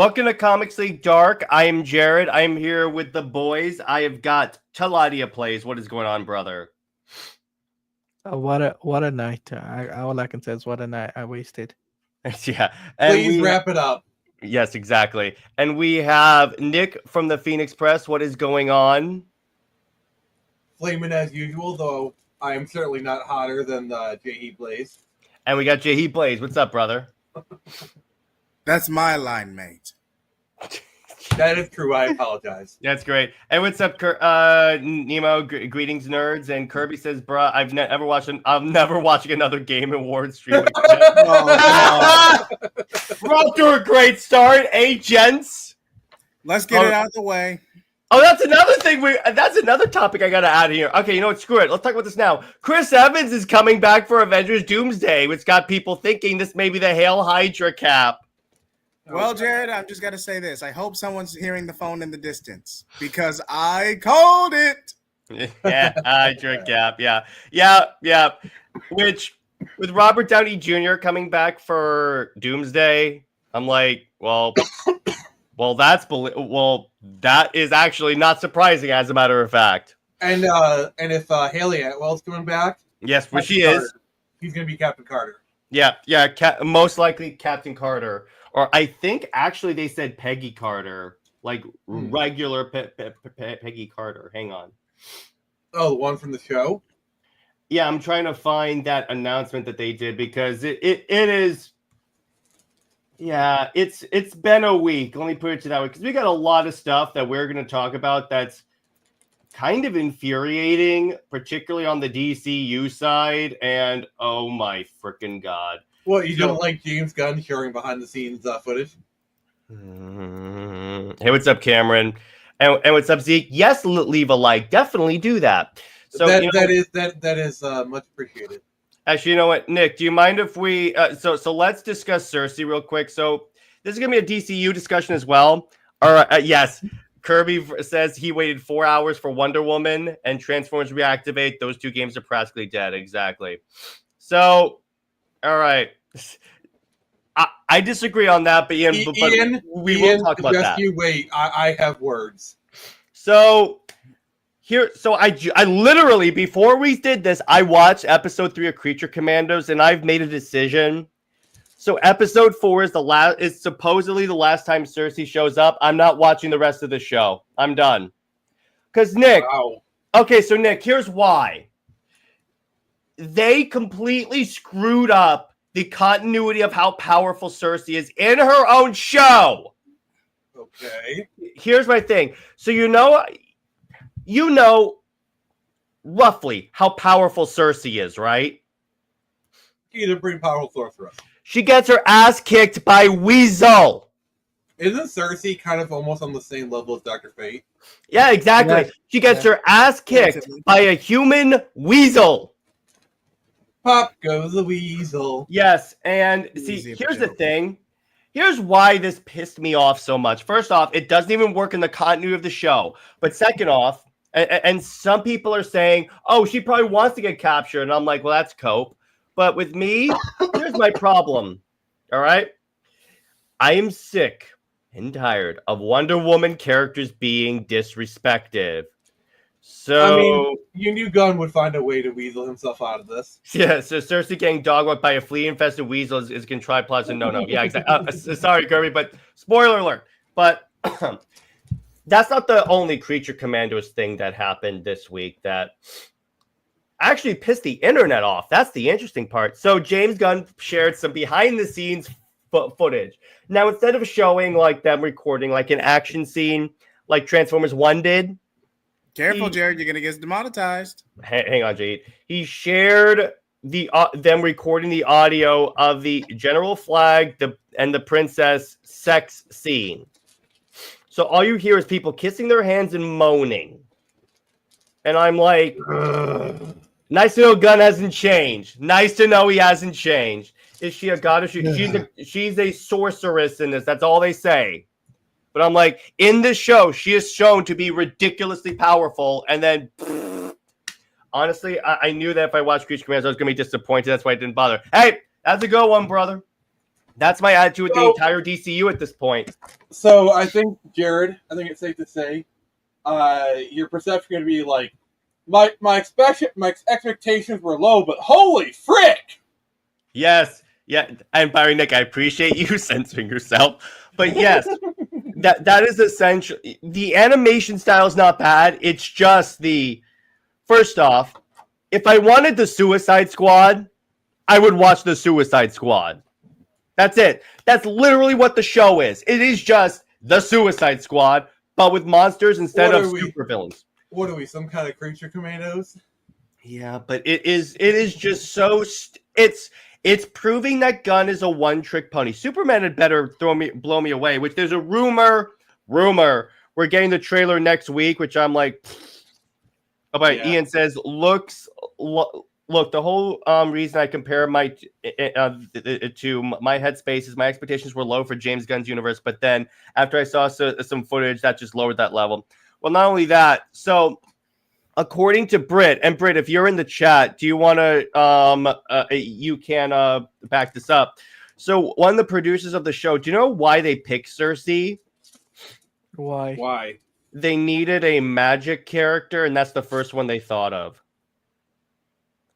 Welcome to Comics League Dark. I am Jared. I am here with the boys. I have got Taladia Plays. What is going on, brother? What a night! All I can say is what a night I wasted. Yeah. And Please wrap it up. Yes, exactly. And we have Nick from the Phoenix Press. What is going on? Flaming as usual, though I am certainly not hotter than the JJheat Blaze. And we got JJheat Blaze. What's up, brother? That's my line, mate. That is true. I apologize. That's great. And what's up, Nemo? Greetings, nerds. And Kirby says, "Bruh, I'm never watching another Game Awards stream." We're off to a great start, gents? Let's get it out of the way. Oh, that's another thing. That's another topic I got to add here. Okay, you know what? Screw it. Let's talk about this now. Chris Evans is coming back for Avengers Doomsday, which got people thinking this may be the Hail Hydra cap. Well, Jared, I've just got to say this. I hope someone's hearing the phone in the distance because I called it. Yeah, Hydra cap. Yeah. Which, with Robert Downey Jr. coming back for Doomsday, I'm like, well, that is actually not surprising, as a matter of fact. And if Haley Atwell's coming back, yes, which she is, he's going to be Captain Carter. Yeah, most likely Captain Carter. Or I think actually they said Peggy Carter, like regular Peggy Carter. Hang on. Oh, the one from the show? Yeah, I'm trying to find that announcement that they did because it is. Yeah, it's been a week. Let me put it to that way because we got a lot of stuff that we're going to talk about that's kind of infuriating, particularly on the DCU side. And oh my freaking god. What, you don't like James Gunn sharing behind-the-scenes footage? Hey, what's up, Cameron? And what's up, Zeke? Yes, leave a like. Definitely do that. So that is much appreciated. Actually, you know what, Nick? Do you mind if we? So let's discuss Circe real quick. So this is gonna be a DCU discussion as well. All right. Yes, Kirby says he waited 4 hours for Wonder Woman and Transformers reactivate. Those two games are practically dead. Exactly. So. All right. I disagree on that, but Ian, we will talk about that. You wait. I have words. So I literally, before we did this, I watched episode 3 of Creature Commandos, and I've made a decision. So episode 4 is supposedly the last time Circe shows up. I'm not watching the rest of the show. I'm done. Because Nick, wow. Okay, so Nick, here's why. They completely screwed up the continuity of how powerful Circe is in her own show. Okay. Here's my thing. So you know roughly how powerful Circe is, right? She's a pretty powerful sorceress. She gets her ass kicked by Weasel. Isn't Circe kind of almost on the same level as Dr. Fate? Yeah, exactly. Yeah. She gets her ass kicked by a human weasel. Pop goes the weasel. Yes, and see, here's the thing. Here's why this pissed me off so much. First off, it doesn't even work in the continuity of the show. But second off, and some people are saying, oh, she probably wants to get captured. And I'm like, well, that's cope. But with me, here's my problem. All right? I am sick and tired of Wonder Woman characters being disrespected. So, I mean, you knew Gunn would find a way to weasel himself out of this. Yeah, so Circe getting dog-walked by a flea-infested weasel is contrived plus and no. Yeah, exactly. Sorry, Kirby, but spoiler alert. But that's not the only Creature Commandoes thing that happened this week that actually pissed the internet off. That's the interesting part. So James Gunn shared some behind-the-scenes footage. Now, instead of showing like them recording like an action scene like Transformers 1 did, careful, Jared, you're going to get demonetized. Hang on, Jade. He shared them recording the audio of the General Flag and the Princess sex scene. So all you hear is people kissing their hands and moaning. And I'm like, nice to know Gunn hasn't changed. Nice to know he hasn't changed. Is she a goddess? She's a sorceress in this. That's all they say. But I'm like, in this show, she is shown to be ridiculously powerful. And then, honestly, I knew that if I watched Creature Commandos, I was going to be disappointed. That's why I didn't bother. Hey, that's a good one, brother. That's my attitude with the So- entire DCU at this point. So I think, Jared, I think it's safe to say, your perception going to be like, my expectations were low, but holy frick! Yes, yeah, and Barry Nick, I appreciate you censoring yourself, but yes, that is essential. The animation style is not bad. It's just first off, if I wanted the Suicide Squad, I would watch the Suicide Squad. That's it. That's literally what the show is. It is just the Suicide Squad, but with monsters instead What of are we? supervillains. What are we, some kind of Creature Commandos? Yeah, but it is just so it's proving that Gunn is a one-trick pony. Superman had better blow me away, which there's a rumor we're getting the trailer next week, which I'm like, oh, but Yeah. Ian says look, the whole reason I compare my to my headspace is my expectations were low for James Gunn's universe, but then after I saw some footage, that just lowered that level. Well, not only that, so according to Britt, and Britt, if you're in the chat, do you want to you can back this up. So one of the producers of the show, do you know why they picked Circe? Why? Why? They needed a magic character, and that's the first one they thought of.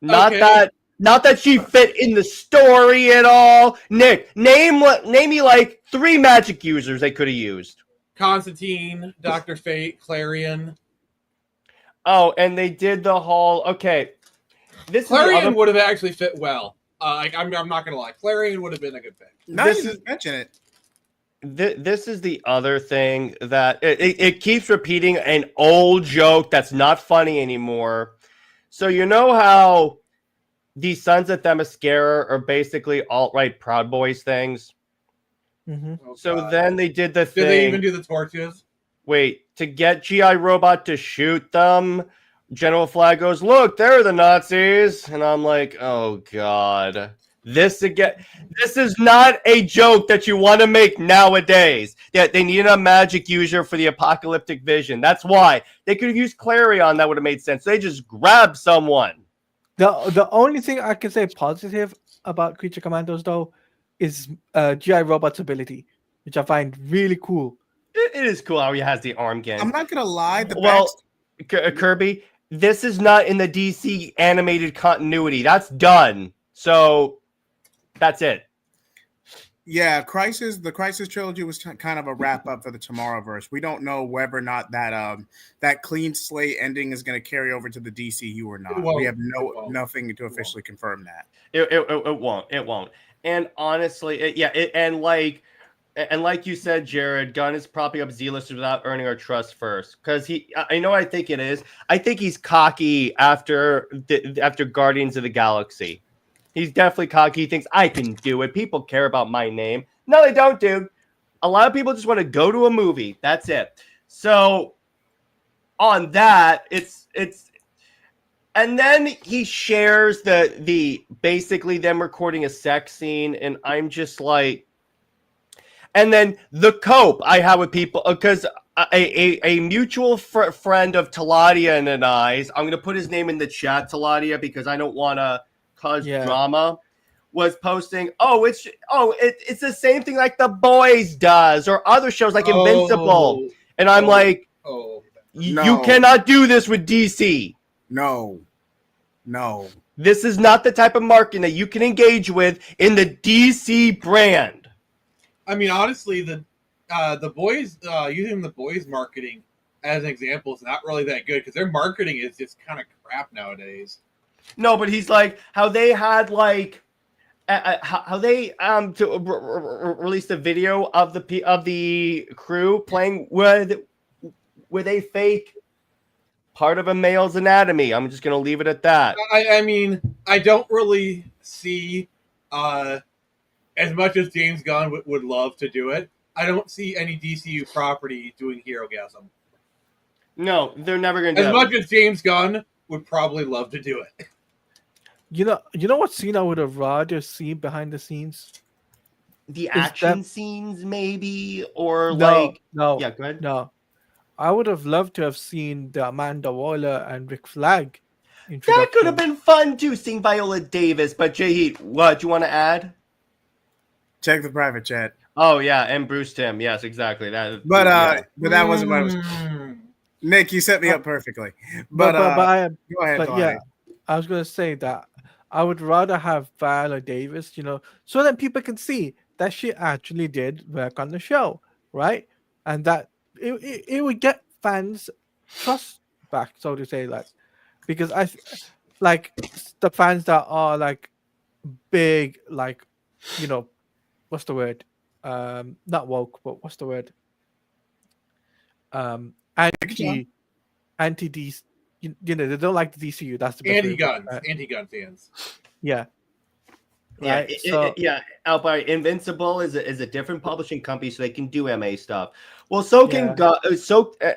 Not that she fit in the story at all. Nick, name me like 3 magic users they could have used. Constantine, Dr. Fate, Clarion. Oh, and they did the whole okay. Clarion would have actually fit well. I'm not gonna lie, Clarion would have been a good pick. Now you just mention it. This is the other thing that it keeps repeating an old joke that's not funny anymore. So you know how the Sons of Themyscira are basically alt-right Proud Boys things? Mm-hmm. Oh, So God. then they did the thing. Did they even do the torches? Wait, to get G.I. Robot to shoot them, General Flag goes, look, they're the Nazis. And I'm like, oh, God. This is not a joke that you want to make nowadays. Yeah, they needed a magic user for the apocalyptic vision. That's why. They could have used Clarion. That would have made sense. They just grabbed someone. The only thing I can say positive about Creature Commandos, though, is GI Robot's ability, which I find really cool. It is cool how he has the arm gun. I'm not gonna lie. Kirby, this is not in the DC animated continuity. That's done. So that's it. Yeah, the Crisis trilogy was kind of a wrap up for the Tomorrowverse. We don't know whether or not that clean slate ending is going to carry over to the DCU or not. We have nothing to officially confirm that. It won't. It won't. And honestly, and like you said, Jared, Gunn is propping up Z-listers without earning our trust first. Because I think it is. I think he's cocky after Guardians of the Galaxy. He's definitely cocky. He thinks, I can do it. People care about my name. No, they don't, dude. A lot of people just want to go to a movie. That's it. So on that, it's and then he shares the basically them recording a sex scene, and I'm just like, and then the cope I have with people, because a mutual friend of Taladia and I's, I'm going to put his name in the chat, Taladia, because I don't want to cause drama, was posting, it's the same thing like The Boys does, or other shows like Invincible. And I'm like, you cannot do this with DC. No. This is not the type of marketing that you can engage with in the DC brand. I mean, honestly, the Boys, using the Boys marketing as an example is not really that good because their marketing is just kind of crap nowadays. No, but he's like how they had like how they released a video of the crew playing with a fake part of a male's anatomy. I'm just gonna leave it at that. I mean, I don't really see as much as James Gunn would love to do it. I don't see any DCU property doing Herogasm. No, they're never gonna do it. As much as James Gunn would probably love to do it. You know what scene I would have rather seen behind the scenes? The action scenes, maybe, or no. Yeah, go ahead. No, I would have loved to have seen the Amanda Waller and Rick Flag. That could have been fun too, seeing Viola Davis. But JJheat, what do you want to add? Check the private chat. Oh yeah, and Bruce Tim. Yes, exactly. But yeah. but that wasn't what I was. Nick, you set me up perfectly. But go ahead, but yeah, I was gonna say that I would rather have Viola Davis, so that people can see that she actually did work on the show, right? And that it would get fans trust back, so to say, like, because like the fans that are like big, like, what's the word? Not woke, but what's the word? Anti DC. They don't like the DCU. That's the best anti-gun fans. Yeah. Yeah, right. Outby Invincible is a different publishing company, so they can do MA stuff. Well, so can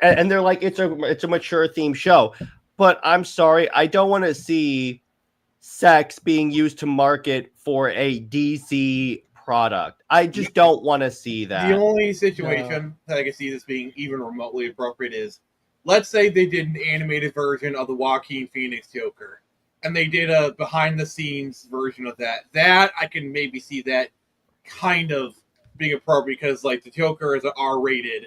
and they're like it's a mature theme show, but I'm sorry, I don't want to see sex being used to market for a DC product. I just don't want to see that. The only situation that I can see this being even remotely appropriate is, let's say they did an animated version of the Joaquin Phoenix Joker, and they did a behind-the-scenes version of that. That, I can maybe see that kind of being appropriate, because, like, the Joker is an R-rated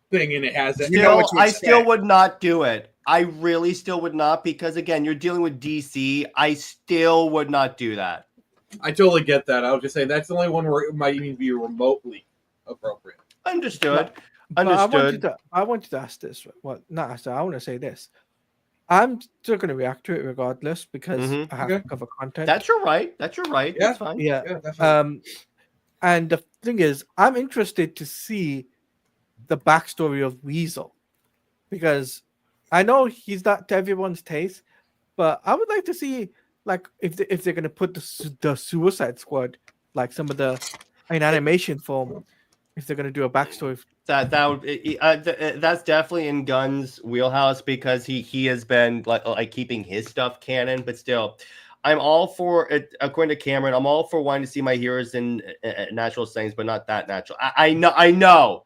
thing, and it has that. I still would not do it. I really still would not, because, again, you're dealing with DC. I still would not do that. I totally get that. I was just saying that's the only one where it might even be remotely appropriate. Understood. Understood. I want you to ask this. Well, not ask that. I want to say this. I'm still going to react to it regardless, because I have to cover content. That's your right. Yeah. That's fine. Yeah. Definitely. And the thing is, I'm interested to see the backstory of Weasel, because I know he's not to everyone's taste, but I would like to see, like, if they're going to put the Suicide Squad, like some of the in animation form, if they're going to do a backstory. That's definitely in Gunn's wheelhouse, because he has been like keeping his stuff canon, but still, I'm all for it. According to Cameron, I'm all for wanting to see my heroes in natural settings, but not that natural. I know,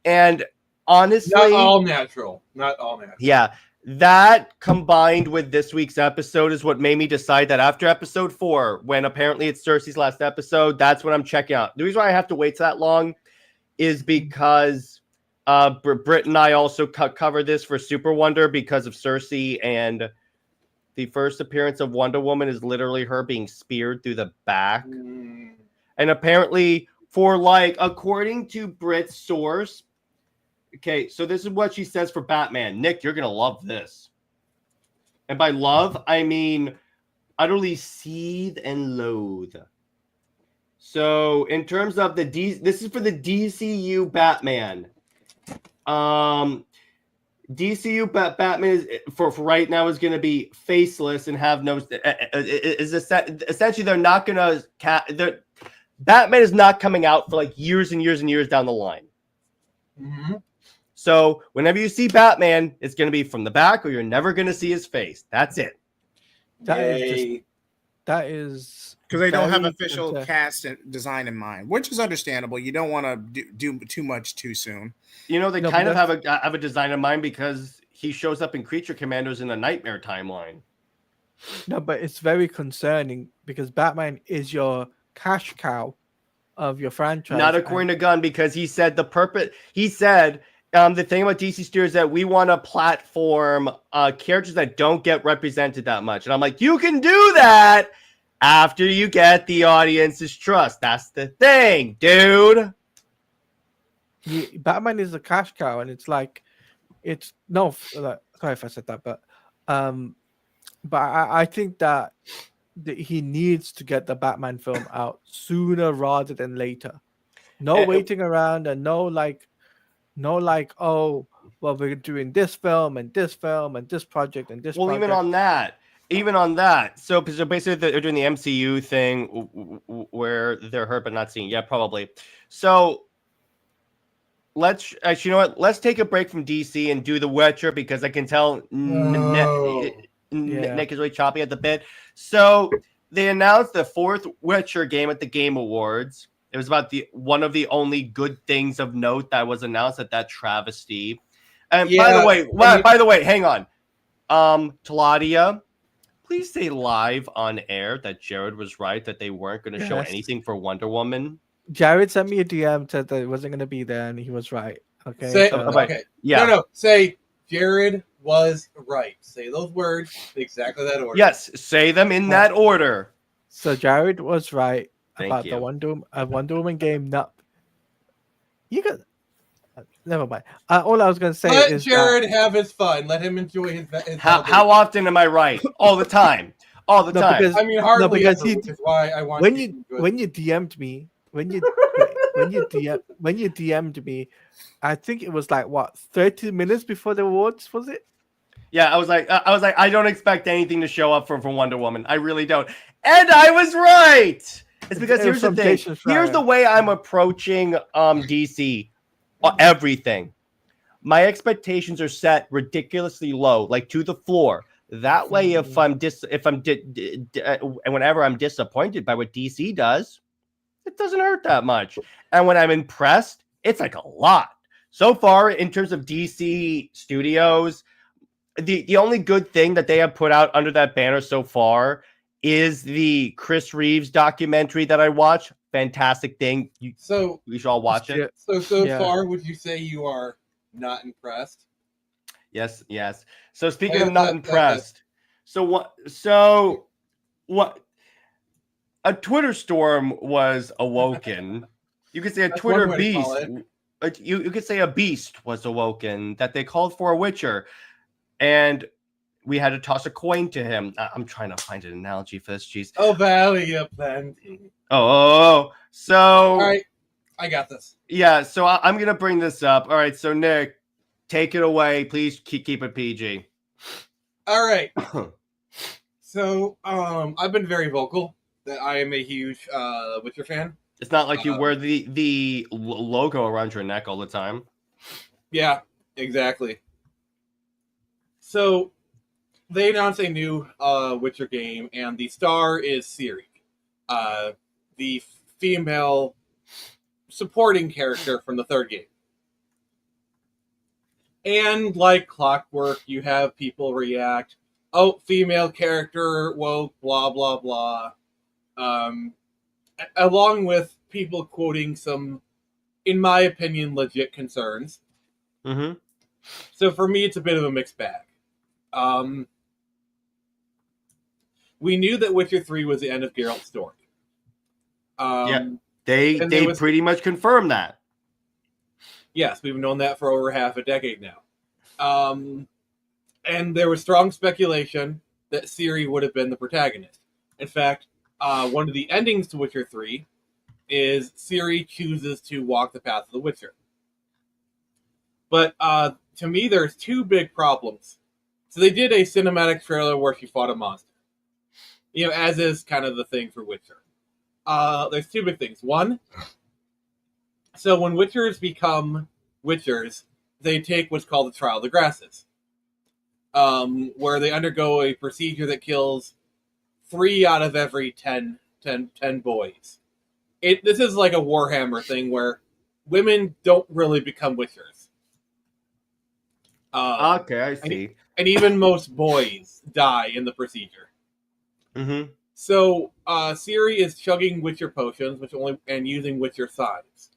and honestly, not all natural. Yeah, that combined with this week's episode is what made me decide that after episode 4, when apparently it's Circe's last episode, that's what I'm checking out. The reason why I have to wait that long is because Britt and I also covered this for Super Wonder because of Circe, and the first appearance of Wonder Woman is literally her being speared through the back. And apparently, according to Britt's source, okay, so this is what she says for Batman. Nick, you're going to love this. And by love, I mean utterly seethe and loathe. So, in terms of this is for the DCU Batman. DCU Batman is for right now is going to be faceless and have no. Essentially, they're not going to. Batman is not coming out for like years and years and years down the line. Mm-hmm. So, whenever you see Batman, it's going to be from the back, or you're never going to see his face. That's it. That is because they don't have official cast and design in mind, which is understandable. You don't want to do too much too soon. They kind of have a design in mind, because he shows up in Creature Commandoes in a Nightmare timeline. No, but it's very concerning, because Batman is your cash cow of your franchise. Not according to Gunn, because he said the thing about DC Studios is that we want to platform characters that don't get represented that much. And I'm like, you can do that after you get the audience's trust. That's the thing, dude. Batman is a cash cow, and it's like, sorry if I said that, but I think that he needs to get the Batman film out sooner rather than later. No waiting around, and no, oh, well, we're doing this film and this film and this project and this. Well, project. Even on that. So basically, they're doing the MCU thing where they're heard but not seen. Yeah, probably. So let's actually, you know what? Let's take a break from DC and do The Witcher, because I can tell Nick is really choppy at the bit. So they announced the 4th Witcher game at the Game Awards. It was about one of the only good things of note that was announced at that travesty. And by the way, hang on. Taladia, please say live on air that Jared was right, that they weren't going to show anything for Wonder Woman. Jared sent me a DM, said that it wasn't going to be there, and he was right. Okay. Say, so- okay. Yeah. No. Say Jared was right. Say those words exactly that order. Yes, say them in that order. So Jared was right Thank about you. the Wonder Woman game. Not you got. Never mind. All I was going to say Let is Jared have his fun. Let him enjoy his How often am I right? All the time. All the No, time. because- I mean, hardly because ever, which is why I want when to you enjoy when you DM'd me when you DM'd me, I think it was like what 30 minutes before the awards, was it? Yeah, I was like, I don't expect anything to show up from Wonder Woman. I really don't. And I was right. It's because It was here's the from thing. Jason Here's Schreier. the way I'm approaching DC. Everything. My expectations are set ridiculously low, like to the floor. That way, if I'm and whenever I'm disappointed by what DC does, it doesn't hurt that much. And when I'm impressed, it's like a lot. So far, in terms of DC Studios, the only good thing that they have put out under that banner so far is the Chris Reeves documentary that I watched. Fantastic thing. You should all watch it. So Yeah. far, would you say you are not impressed? Yes. So speaking of not impressed, so what? A Twitter storm was awoken. You could say a That's Twitter one way to call beast. You could say a beast was awoken that they called for a Witcher, and we had to toss a coin to him. I'm trying to find an analogy for this. Jeez. Oh, Valley of Plenty. So All right, I got this. yeah. So I'm gonna bring this up. All right. So Nick, take it away, please. Keep it PG. All right. So I've been very vocal that I am a huge Witcher fan. It's not like you wear the logo around your neck all the time. Yeah, exactly. So they announced a new Witcher game, and the star is Ciri, the female supporting character from the third game. And like clockwork, you have people react, "Oh, female character, woke, blah blah blah," along with people quoting some, in my opinion, legit concerns. Mm-hmm. So for me, it's a bit of a mixed bag. We knew that Witcher 3 was the end of Geralt's story. They pretty much confirmed that. Yes, we've known that for over half a decade now. And there was strong speculation that Ciri would have been the protagonist. In fact, one of the endings to Witcher 3 is Ciri chooses to walk the path of the Witcher. But to me, there's two big problems. So they did a cinematic trailer where she fought a monster. You know, as is kind of the thing for Witcher. There's two big things. One, so when Witchers become Witchers, they take what's called the Trial of the Grasses, where they undergo a procedure that kills 3 out of every 10 boys. This is like a Warhammer thing where women don't really become Witchers. Okay, I see. And even most boys die in the procedure. Mm-hmm. So Ciri is chugging Witcher potions, and using Witcher signs.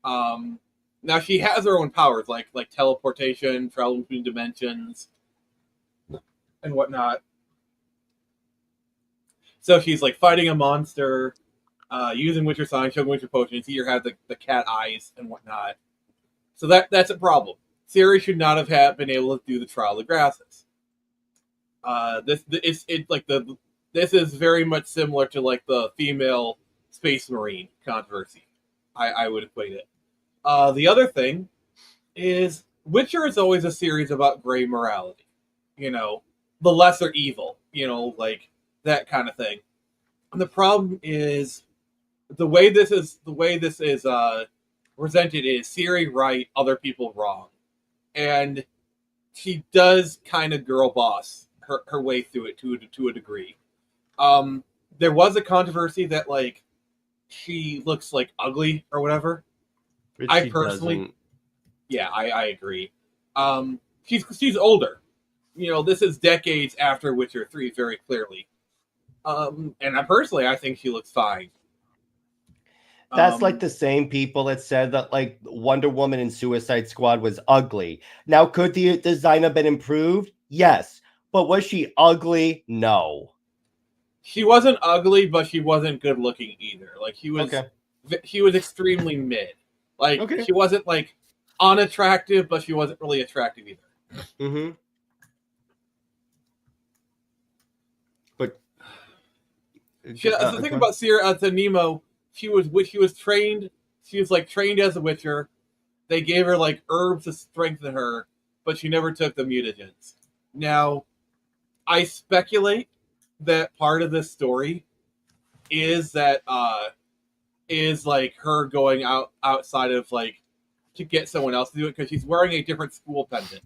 Now she has her own powers, like teleportation, travel between dimensions, and whatnot. So she's like fighting a monster, using Witcher signs, chugging Witcher potions. You have the cat eyes and whatnot. So that's a problem. Ciri should not have been able to do the Trial of the Grasses. This is very much similar to like the female space marine controversy. I would equate it. The other thing is Witcher is always a series about gray morality. You know, the lesser evil. You know, like that kind of thing. And the problem is the way this is presented is Ciri right, other people wrong, and she does kind of girl boss her way through it to a degree. There was a controversy that like she looks like ugly or whatever. I personally, yeah, I agree. She's older. You know, this is decades after Witcher 3, very clearly. And I think she looks fine. That's like the same people that said that like Wonder Woman and Suicide Squad was ugly. Now, could the design have been improved? Yes. But was she ugly? No. She wasn't ugly, but she wasn't good looking either. Like she was extremely mid. Like she wasn't like unattractive, but she wasn't really attractive either. Mm-hmm. But the thing about Circe Nemo, she was trained. She was like trained as a witcher. They gave her like herbs to strengthen her, but she never took the mutagens. Now, I speculate that part of this story is that is like her going outside of like to get someone else to do it because she's wearing a different school pendant.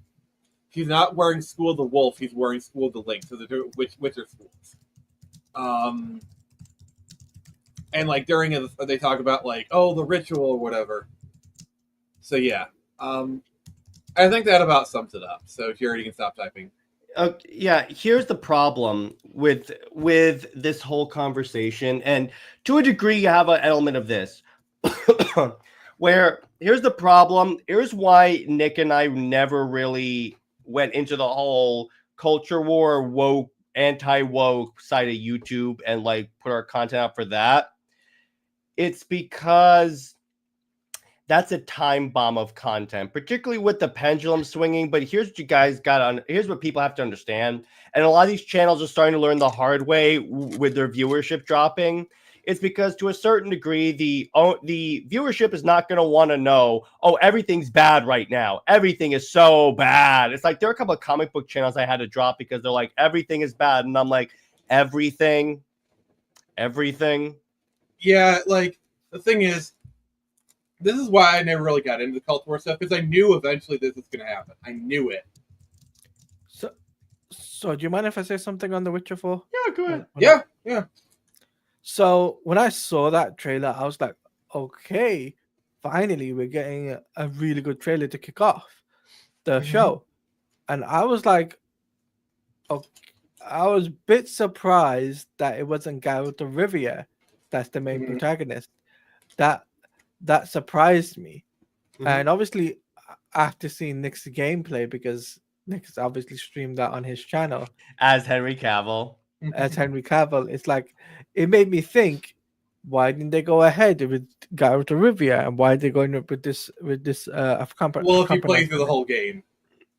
She's not wearing School of the Wolf. She's wearing School of the Lynx. So the Witcher schools. And like during it, they talk about like the ritual or whatever. So yeah, I think that about sums it up. So Jared, you can stop typing. Yeah, here's the problem with this whole conversation, and to a degree, you have an element of this, where here's the problem. Here's why Nick and I never really went into the whole culture war, woke, anti-woke side of YouTube and like put our content out for that. It's because that's a time bomb of content, particularly with the pendulum swinging. But here's what you guys got on. Here's what people have to understand. And a lot of these channels are starting to learn the hard way with their viewership dropping. It's because to a certain degree, the viewership is not going to want to know, everything's bad right now. Everything is so bad. It's like there are a couple of comic book channels I had to drop because they're like, everything is bad. And I'm like, everything. Yeah, like the thing is, this is why I never really got into the cult war stuff because I knew eventually this was going to happen. I knew it. So do you mind if I say something on The Witcher 4? Yeah, go ahead. Yeah. So when I saw that trailer, I was like, okay, finally we're getting a really good trailer to kick off the show. And I was like, I was a bit surprised that it wasn't Geralt of Rivia that's the main protagonist. That surprised me. And obviously after seeing Nick's gameplay, because Nick's obviously streamed that on his channel as Henry Cavill, it's like it made me think, why didn't they go ahead with Geralt of Rivia, and why are they going up with this if you play through the whole game.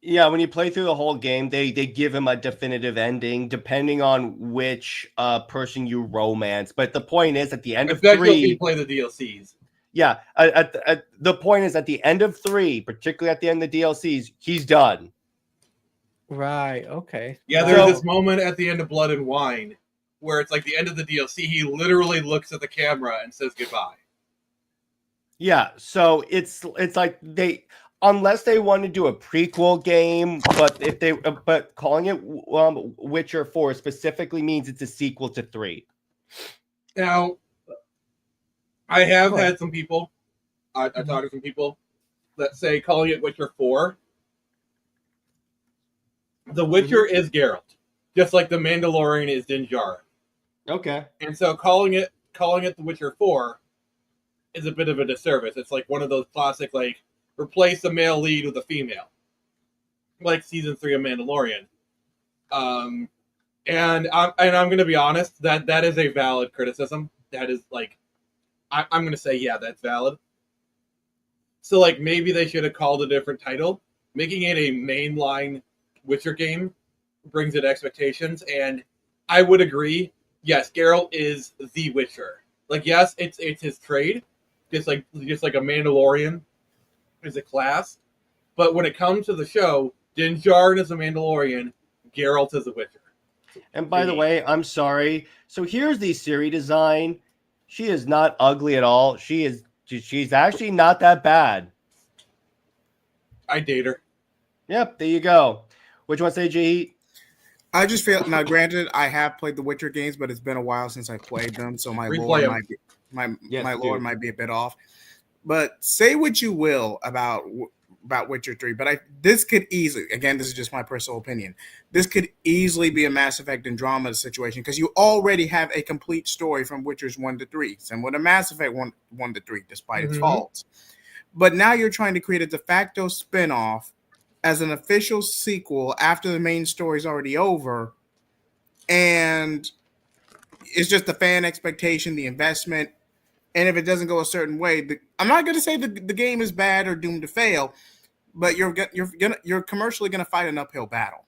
Yeah, when you play through the whole game, they give him a definitive ending depending on which person you romance. But the point is, at the end of 3, if you play the DLCs. Yeah, the point is, at the end of 3, particularly at the end of the DLCs, he's done. Right. Okay. Yeah, there's this moment at the end of Blood and Wine where it's like the end of the DLC. He literally looks at the camera and says goodbye. Yeah, so it's like unless they want to do a prequel game, but calling it Witcher 4 specifically means it's a sequel to 3. Now, I have had some people, I talked to some people that say calling it Witcher 4. The Witcher is Geralt, just like the Mandalorian is Din Djarin. Okay. And so calling it The Witcher 4 is a bit of a disservice. It's like one of those classic, like, replace the male lead with a female. Like season 3 of Mandalorian. And I'm going to be honest, that is a valid criticism. That is, like, I'm going to say, yeah, that's valid. So, like, maybe they should have called a different title. Making it a mainline Witcher game brings it expectations, and I would agree. Yes, Geralt is the Witcher. Like, yes, it's his trade, just like a Mandalorian is a class. But when it comes to the show, Din Djarin is a Mandalorian, Geralt is a Witcher. And by the way, I'm sorry. So here's the Ciri design. She is not ugly at all. She's actually not that bad. I date her. Yep, there you go. Which one say JJheat? I just feel now. Granted, I have played the Witcher games, but it's been a while since I played them, so my lore might be a bit off. But say what you will about about Witcher 3, but this could easily, again, this is just my personal opinion, this could easily be a Mass Effect Andromeda situation because you already have a complete story from Witchers 1 to 3, similar to Mass Effect 1 to 3, despite its faults. But now you're trying to create a de facto spinoff as an official sequel after the main story is already over, and it's just the fan expectation, the investment. And if it doesn't go a certain way, I'm not going to say the game is bad or doomed to fail, but you're commercially going to fight an uphill battle.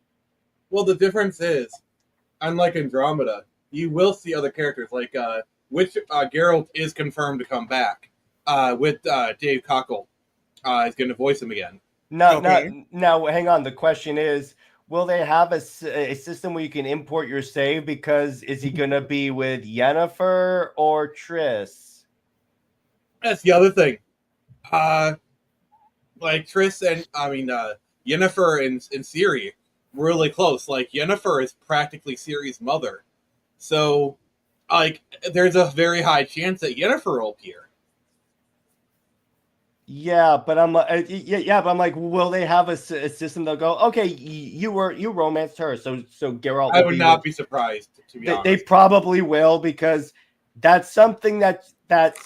Well, the difference is, unlike Andromeda, you will see other characters like Geralt is confirmed to come back with Dave Cockle is going to voice him again. Now, hang on. The question is, will they have a system where you can import your save? Because is he going to be with Yennefer or Triss? That's the other thing. Like Triss and Yennefer and Ciri really close. Like Yennefer is practically Ciri's mother, so like there's a very high chance that Yennefer will appear. Yeah, but I'm like, will they have a system? They'll go, okay, you romanced her, so Geralt. I would not be surprised, to be honest. They probably will, because that's something that's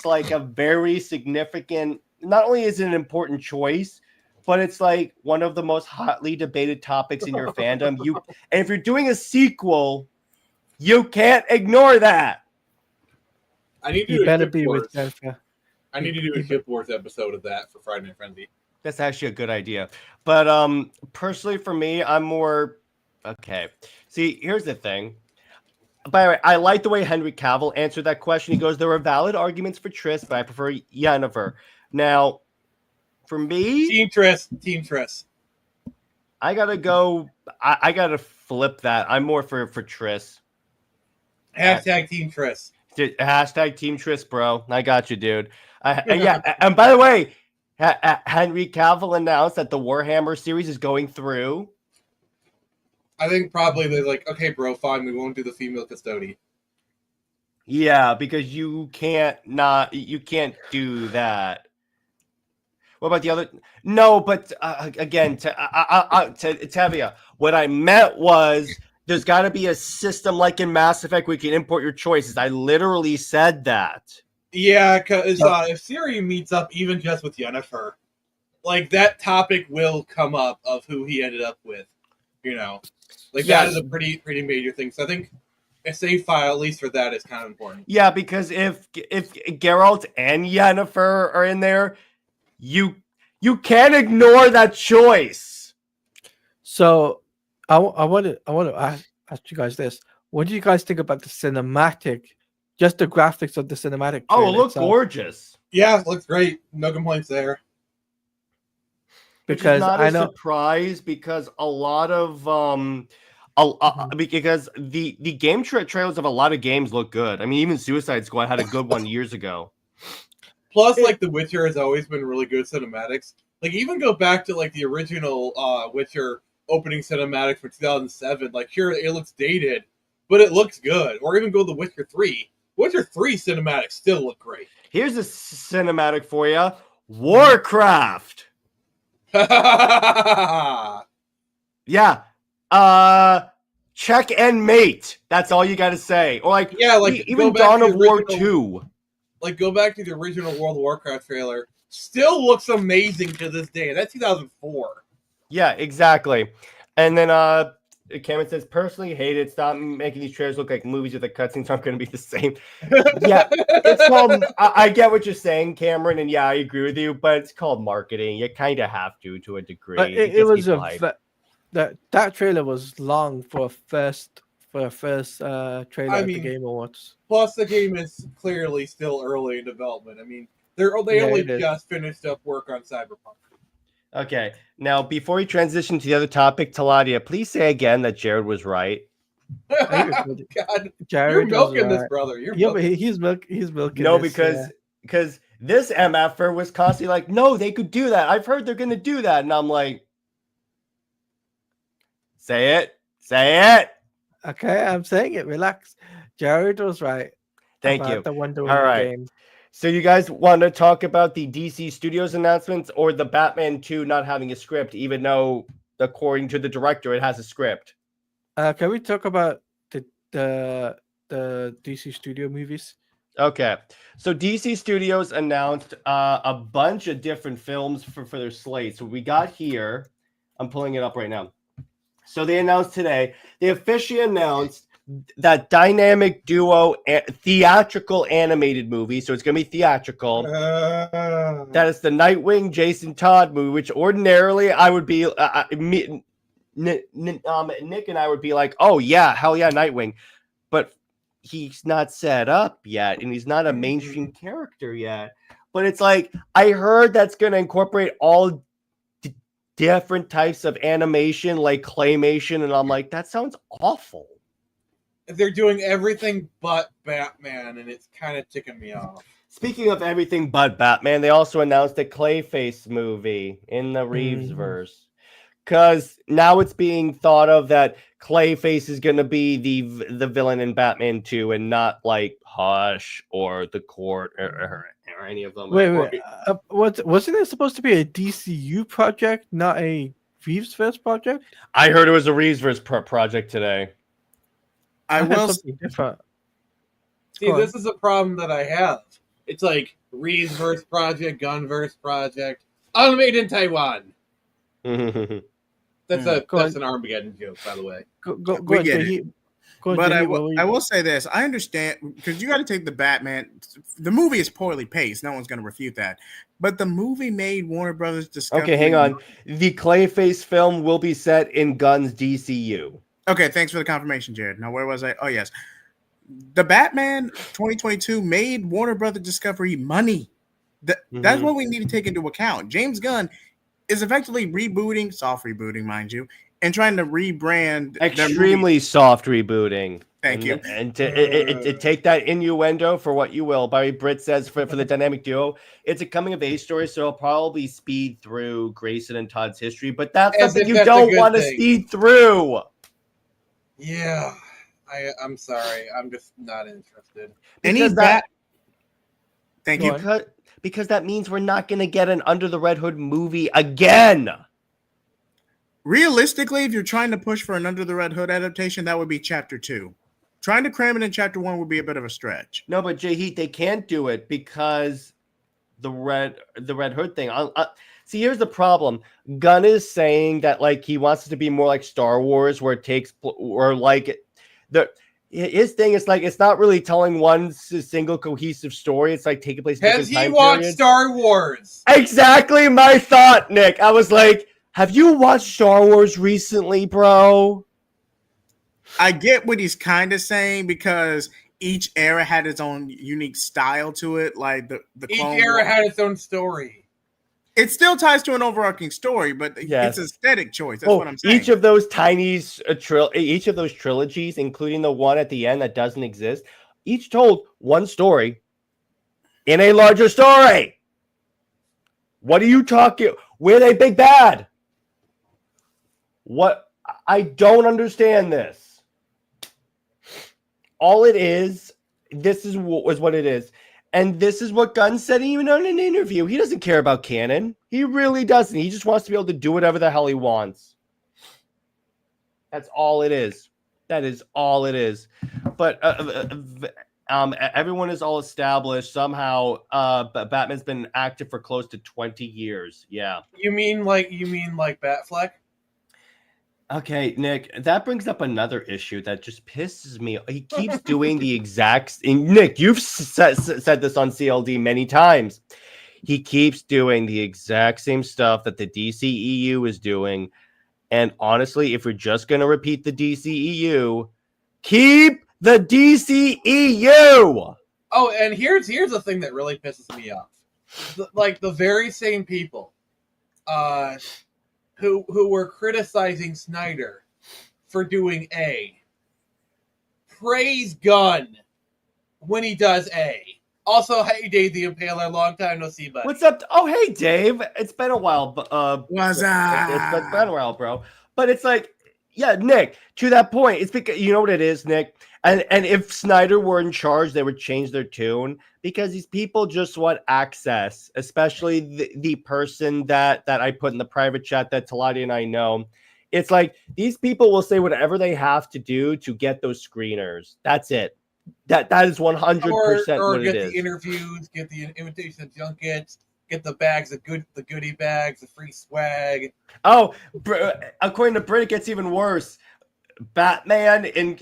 like a very significant. Not only is it an important choice, but it's like one of the most hotly debated topics in your fandom. And if you're doing a sequel, you can't ignore that. I need to do a Ship Wars episode of that for Friday Night Frenzy. That's actually a good idea. But personally, for me, I'm more okay. See, here's the thing. By the way, I like the way Henry Cavill answered that question. He goes, there are valid arguments for Triss, but I prefer Yennefer. Now, for me, Team Triss. I gotta go. I gotta flip that. I'm more for Triss. Hashtag Team Triss. Hashtag Team Triss, bro. I got you, dude. And by the way, Henry Cavill announced that the Warhammer series is going through. I think probably they're like, okay, bro, fine, we won't do the female custody. Yeah, because you can't do that. What about the other? No, but again, Tevia, what I meant was there's got to be a system like in Mass Effect where you can import your choices. I literally said that. Yeah, because if Ciri meets up even just with Yennefer, like that topic will come up of who he ended up with, you know. Like that is a pretty major thing. So I think a save file, at least for that, is kind of important. Yeah, because if Geralt and Yennefer are in there, you can't ignore that choice. So I want to ask you guys this: what do you guys think about the cinematic? Just the graphics of the cinematic. Oh, it looks gorgeous. Yeah, it looks great. No complaints there. Because not a surprise, because a lot of because the game trailers of a lot of games look good. I mean, even Suicide Squad had a good one years ago. Plus, like The Witcher has always been really good cinematics. Like even go back to like the original Witcher opening cinematic for 2007. Like sure, it looks dated, but it looks good. Or even go to The Witcher 3. Witcher 3 cinematics still look great. Here's a cinematic for you: Warcraft. Yeah. Check and mate. That's all you got to say. Or like, yeah, like even Dawn of War 2. Like, go back to the original World of Warcraft trailer. Still looks amazing to this day. That's 2004. Yeah, exactly. And then Cameron says, personally hate it. Stop making these trailers look like movies with the cutscenes aren't going to be the same. Yeah, it's called. I get what you're saying, Cameron, and yeah, I agree with you. But it's called marketing. You kind of have to a degree. But it was that trailer was long for a first trailer at the Game Awards. Plus, the game is clearly still early in development. I mean, they only just finished up work on Cyberpunk. Okay, now before we transition to the other topic, Taladia, please say again that Jared was right. God, Jared, you're milking this, brother. But he's milking. No, because this MFer was constantly like, no, they could do that. I've heard they're going to do that, and I'm like, say it. Okay, I'm saying it. Relax. Jared was right. Thank you. The Wonder Woman game. So you guys want to talk about the DC Studios announcements or the Batman 2 not having a script, even though, according to the director, it has a script? Can we talk about the DC Studio movies? Okay. So DC Studios announced a bunch of different films for their slate. So we got here, I'm pulling it up right now. So they announced today, they officially announced that dynamic duo theatrical animated movie. So it's going to be theatrical. That is the Nightwing Jason Todd movie, which ordinarily I would be, Nick and I would be like, oh yeah, hell yeah, Nightwing. But he's not set up yet, and he's not a mainstream character yet. But it's like, I heard that's going to incorporate all different types of animation, like claymation, and I'm like, that sounds awful. They're doing everything but Batman, and it's kind of ticking me off. Speaking of everything but Batman, they also announced a Clayface movie in the Reeves verse. Because now it's being thought of that Clayface is going to be the villain in Batman 2 and not like Hush or The Court or any of them. Wait. Wasn't it supposed to be a DCU project, not a Reeves-verse project? I heard it was a Reeves-verse project today. I will. Something different. See, this is a problem that I have. It's like Reeves-verse project, Gunverse project, all made in Taiwan. That's an Armageddon joke, by the way. Go ahead, But I will say this. I understand, because you got to take the Batman. The movie is poorly paced. No one's going to refute that. But the movie made Warner Brothers discover. Okay, hang on. The Clayface film will be set in Gunn's DCU. Okay, thanks for the confirmation, Jared. Now, where was I? Oh, yes. The Batman 2022 made Warner Brothers Discovery money. That's what we need to take into account. James Gunn is effectively rebooting, soft rebooting, mind you, and trying to rebrand. Extremely soft rebooting. Thank you. And to take that innuendo for what you will. Barry Britt says for the dynamic duo, it's a coming of age story, so it'll probably speed through Grayson and Todd's history, but that's something you don't want to speed through. Yeah. I'm sorry. I'm just not interested. Thank you. Because that means we're not going to get an Under the Red Hood movie again. Realistically, if you're trying to push for an Under the Red Hood adaptation, that would be Chapter 2. Trying to cram it in Chapter 1 would be a bit of a stretch. No, but JJheat, they can't do it because the Red Hood thing. See, here's the problem. Gunn is saying that like he wants it to be more like Star Wars, where it takes or like his thing is like it's not really telling one single cohesive story. It's like taking place in different time periods. Has he watched Star Wars? Exactly my thought, Nick. I was like, have you watched Star Wars recently, bro? I get what he's kind of saying because each era had its own unique style to it. Like each era had its own story. It still ties to an overarching story, but it's an aesthetic choice. That's what I'm saying. Each of those each of those trilogies, including the one at the end that doesn't exist, each told one story in a larger story. What are you talking? Were they big bad? What? I don't understand this. All it is, this is what it is. And this is what Gunn said even in an interview. He doesn't care about canon. He really doesn't. He just wants to be able to do whatever the hell he wants. That's all it is. That is all it is. But everyone is all established. Somehow, Batman's been active for close to 20 years. Yeah. You mean like Batfleck? Okay, Nick, that brings up another issue that just pisses me off. He keeps doing the exact... Nick, you've said this on CLD many times. He keeps doing the exact same stuff that the DCEU is doing. And honestly, if we're just going to repeat the DCEU, keep the DCEU! Oh, and here's the thing that really pisses me off. The very same people... who were criticizing Snyder for doing A. Praise Gunn when he does A. Also, hey, Dave the Impaler, long time no see, buddy. What's up? Oh, hey, Dave. It's been a while. What's up? It's been a while, bro. But it's like, Yeah, Nick, to that point, it's because you know what it is, Nick. And if Snyder were in charge, they would change their tune because these people just want access, especially the person that I put in the private chat that Talati and I know. It's like these people will say whatever they have to do to get those screeners. That's it. That is 100% or what get it the is. interviews, get the invitation to junkets, get the bags, the goodie bags, the free swag. Oh, according to Brit, it gets even worse. Batman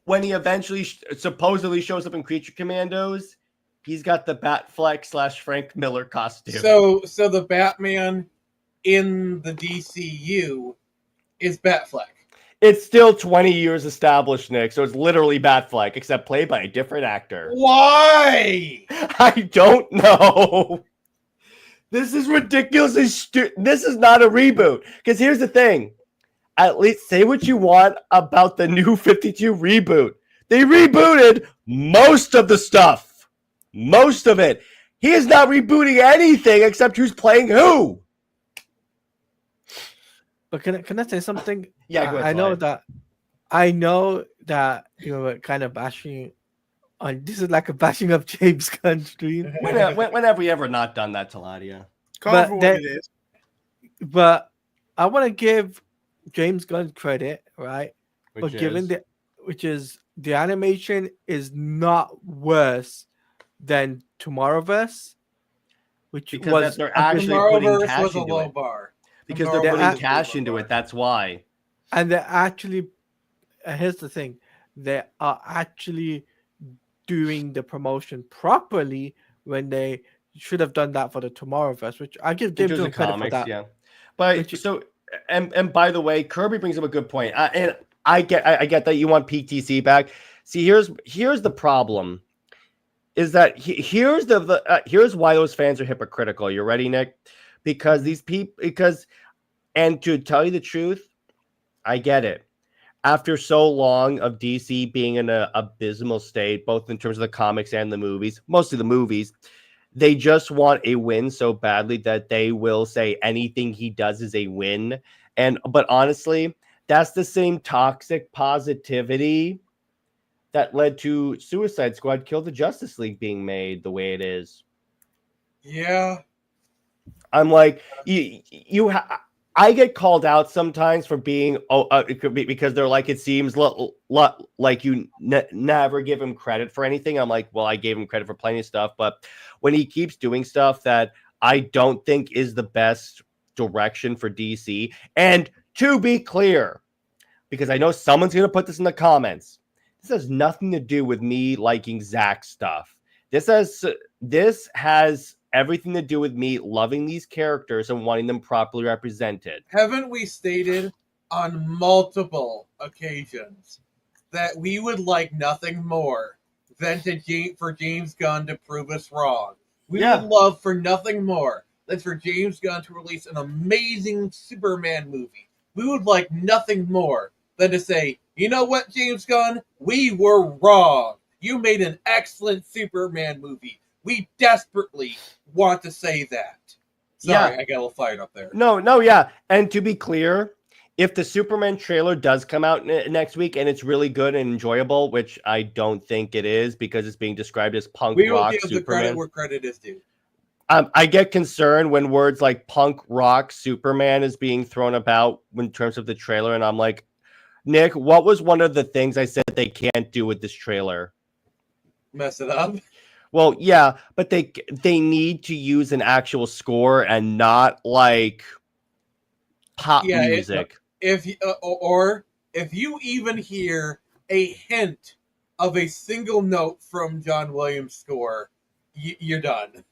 when he eventually supposedly shows up in Creature Commandos, he's got the Batfleck / Frank Miller costume. So the Batman in the DCU is Batfleck. It's still 20 years established, Nick, so it's literally Batfleck, except played by a different actor. Why? I don't know. This is ridiculously This is not a reboot. Because here's the thing. At least say what you want about the new 52 reboot. They rebooted most of the stuff. Most of it. He is not rebooting anything except who's playing who. But can I say something? Yeah, go ahead, I know that you were kind of bashing on. This is like a bashing of James Gunn stream. When have we ever not done that, Taladia? Call it for what it is. But I want to give James Gunn credit, right? Which is the animation is not worse than Tomorrowverse, because they're actually putting cash was a into low it. bar. Because they're putting cash into it. That's why. And they're actually, here's the thing, they are actually doing the promotion properly when they should have done that for the Tomorrowverse, which I give James Gunn credit for that. Yeah, but and by the way, Kirby brings up a good point, and I get that you want PTC back. See, here's the problem, is that here's why those fans are hypocritical. You ready, Nick? Because these people, and to tell you the truth, I get it. After so long of DC being in an abysmal state, both in terms of the comics and the movies, mostly the movies, they just want a win so badly that they will say anything he does is a win. But honestly, that's the same toxic positivity that led to Suicide Squad Kill the Justice League being made the way it is. Yeah. I'm like, I get called out sometimes for being because they're like, it seems like you never give him credit for anything. I'm like, well, I gave him credit for plenty of stuff, but when he keeps doing stuff that I don't think is the best direction for DC, and to be clear, because I know someone's going to put this in the comments, this has nothing to do with me liking Zack's stuff. This has everything to do with me loving these characters and wanting them properly represented. Haven't we stated on multiple occasions that we would like nothing more than for James Gunn to prove us wrong? We would love for nothing more than for James Gunn to release an amazing Superman movie. We would like nothing more than to say, you know what, James Gunn? We were wrong. You made an excellent Superman movie. We desperately want to say that. Sorry, I got a little fired up there. No, yeah. And to be clear, if the Superman trailer does come out next week and it's really good and enjoyable, which I don't think it is because it's being described as punk rock Superman. We will give the credit where credit is due. I get concerned when words like punk rock Superman is being thrown about in terms of the trailer, and I'm like, Nick, what was one of the things I said they can't do with this trailer? Mess it up. Well, yeah, but they need to use an actual score and not like pop music. If you even hear a hint of a single note from John Williams' score, you're done.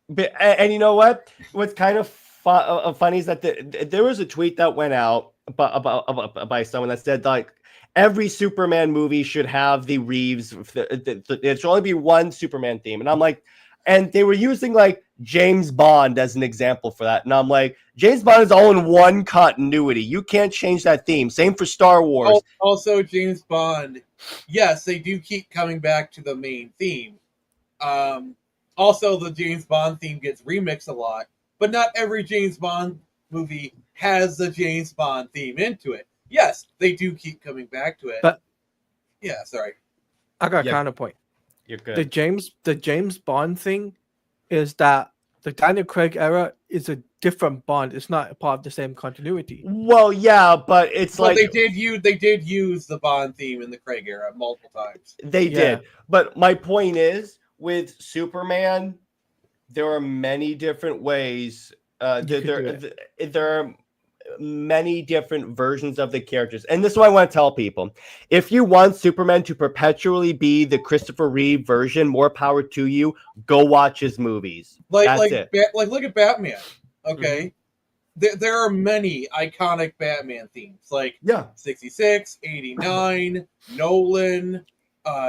But and you know what? What's kind of funny is that there was a tweet that went out by someone that said like every Superman movie should have the Reeves. There should only be one Superman theme, and I'm like, and they were using like James Bond as an example for that, and I'm like, James Bond is all in one continuity. You can't change that theme. Same for Star Wars. Also, James Bond. Yes, they do keep coming back to the main theme. Also, the James Bond theme gets remixed a lot, but not every James Bond movie has the James Bond theme into it. Yes, they do keep coming back to it. But yeah, sorry. I got a Yeah. counterpoint. You're good. The James Bond thing is that the Daniel Craig era is a different Bond. It's not a part of the same continuity. Well, yeah, but it's Well, like they did use the Bond theme in the Craig era multiple times. they Yeah. did. But my point is, with Superman, there are many different ways. There are many different versions of the characters, and this is what I want to tell people. If you want Superman to perpetually be the Christopher Reeve version, more power to you. Go watch his movies. That's it. Like look at Batman. Okay, there are many iconic Batman themes, like 66, 89, Nolan,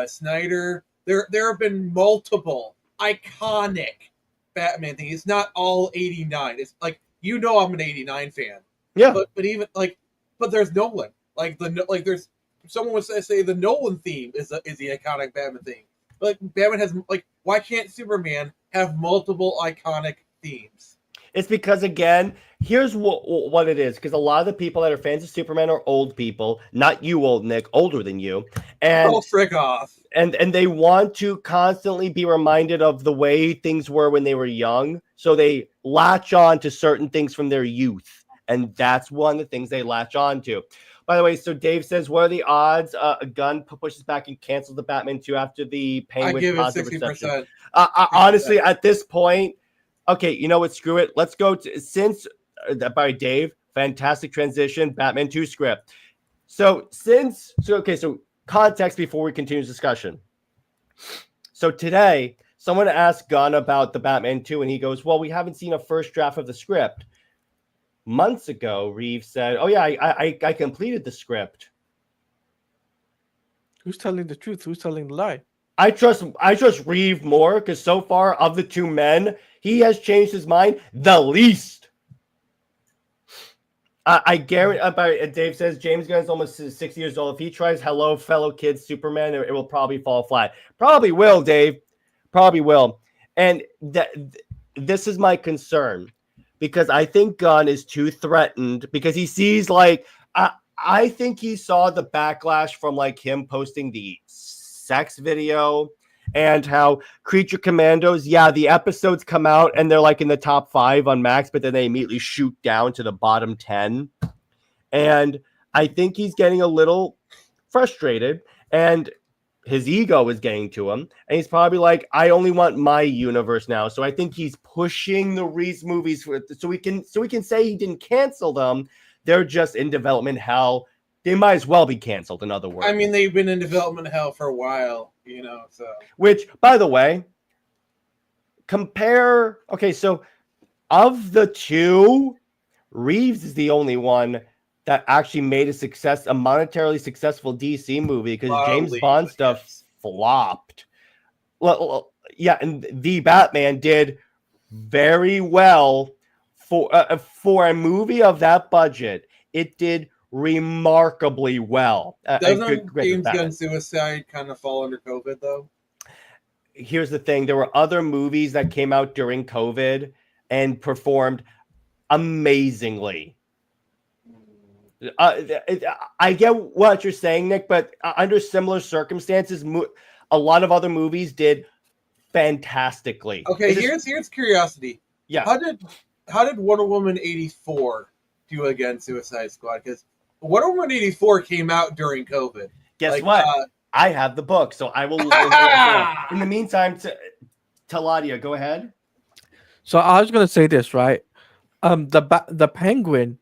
Snyder. There have been multiple iconic Batman themes. It's not all 89. It's like, I'm an 89 fan. Yeah, but even but there's Nolan. There's someone would say the Nolan theme is the iconic Batman theme. But Batman has why can't Superman have multiple iconic themes? it's because, again, here's what it is. Because a lot of the people that are fans of Superman are old people, not you, old Nick, older than you, and frick off. And they want to constantly be reminded of the way things were when they were young, so they latch on to certain things from their youth. And that's one of the things they latch on to. By the way, so Dave says, what are the odds a gun pushes back and cancels the Batman 2 after the Penguin I give it positive 60%. reception? Honestly, at this point, okay, you know what? Screw it. Let's go to, by Dave, fantastic transition, Batman 2 script. So context before we continue this discussion. So today, someone asked Gunn about the Batman 2, and he goes, well, we haven't seen a first draft of the script. Months ago, Reeves said, oh, yeah, I completed the script. Who's telling the truth? Who's telling the lie? I trust Reeves more, because so far, of the two men, he has changed his mind the least. I guarantee, Dave says, James Gunn's almost 60 years old. If he tries Hello, Fellow Kids, Superman, it will probably fall flat. Probably will, Dave. Probably will. And this is my concern. Because I think Gunn is too threatened, because he sees, I think he saw the backlash from him posting the sex video, and how Creature Commandoes, the episodes come out and they're in the top 5 on Max, but then they immediately shoot down to the bottom 10. And I think he's getting a little frustrated, and his ego is getting to him, and he's probably like, I only want my universe now. So I think he's pushing the Reeves movies so we can say he didn't cancel them. They're just in development hell. They might as well be canceled, in other words. I mean, they've been in development hell for a while, so. Which, by the way, so of the two, Reeves is the only one that actually made a monetarily successful DC movie, because James Bond stuff flopped. Well, yeah, and The Batman did very well for a movie of that budget. It did remarkably well. Doesn't James Gunn's Suicide kind of fall under COVID, though? Here's the thing. There were other movies that came out during COVID and performed amazingly. I get what you're saying, Nick, but under similar circumstances, a lot of other movies did fantastically. Okay, here's curiosity. Yeah. How did Wonder Woman 84 do against Suicide Squad? Because Wonder Woman 84 came out during COVID. Guess what? I have the book, so I will. In the meantime, Taladia, go ahead. So I was going to say this, right? The Penguin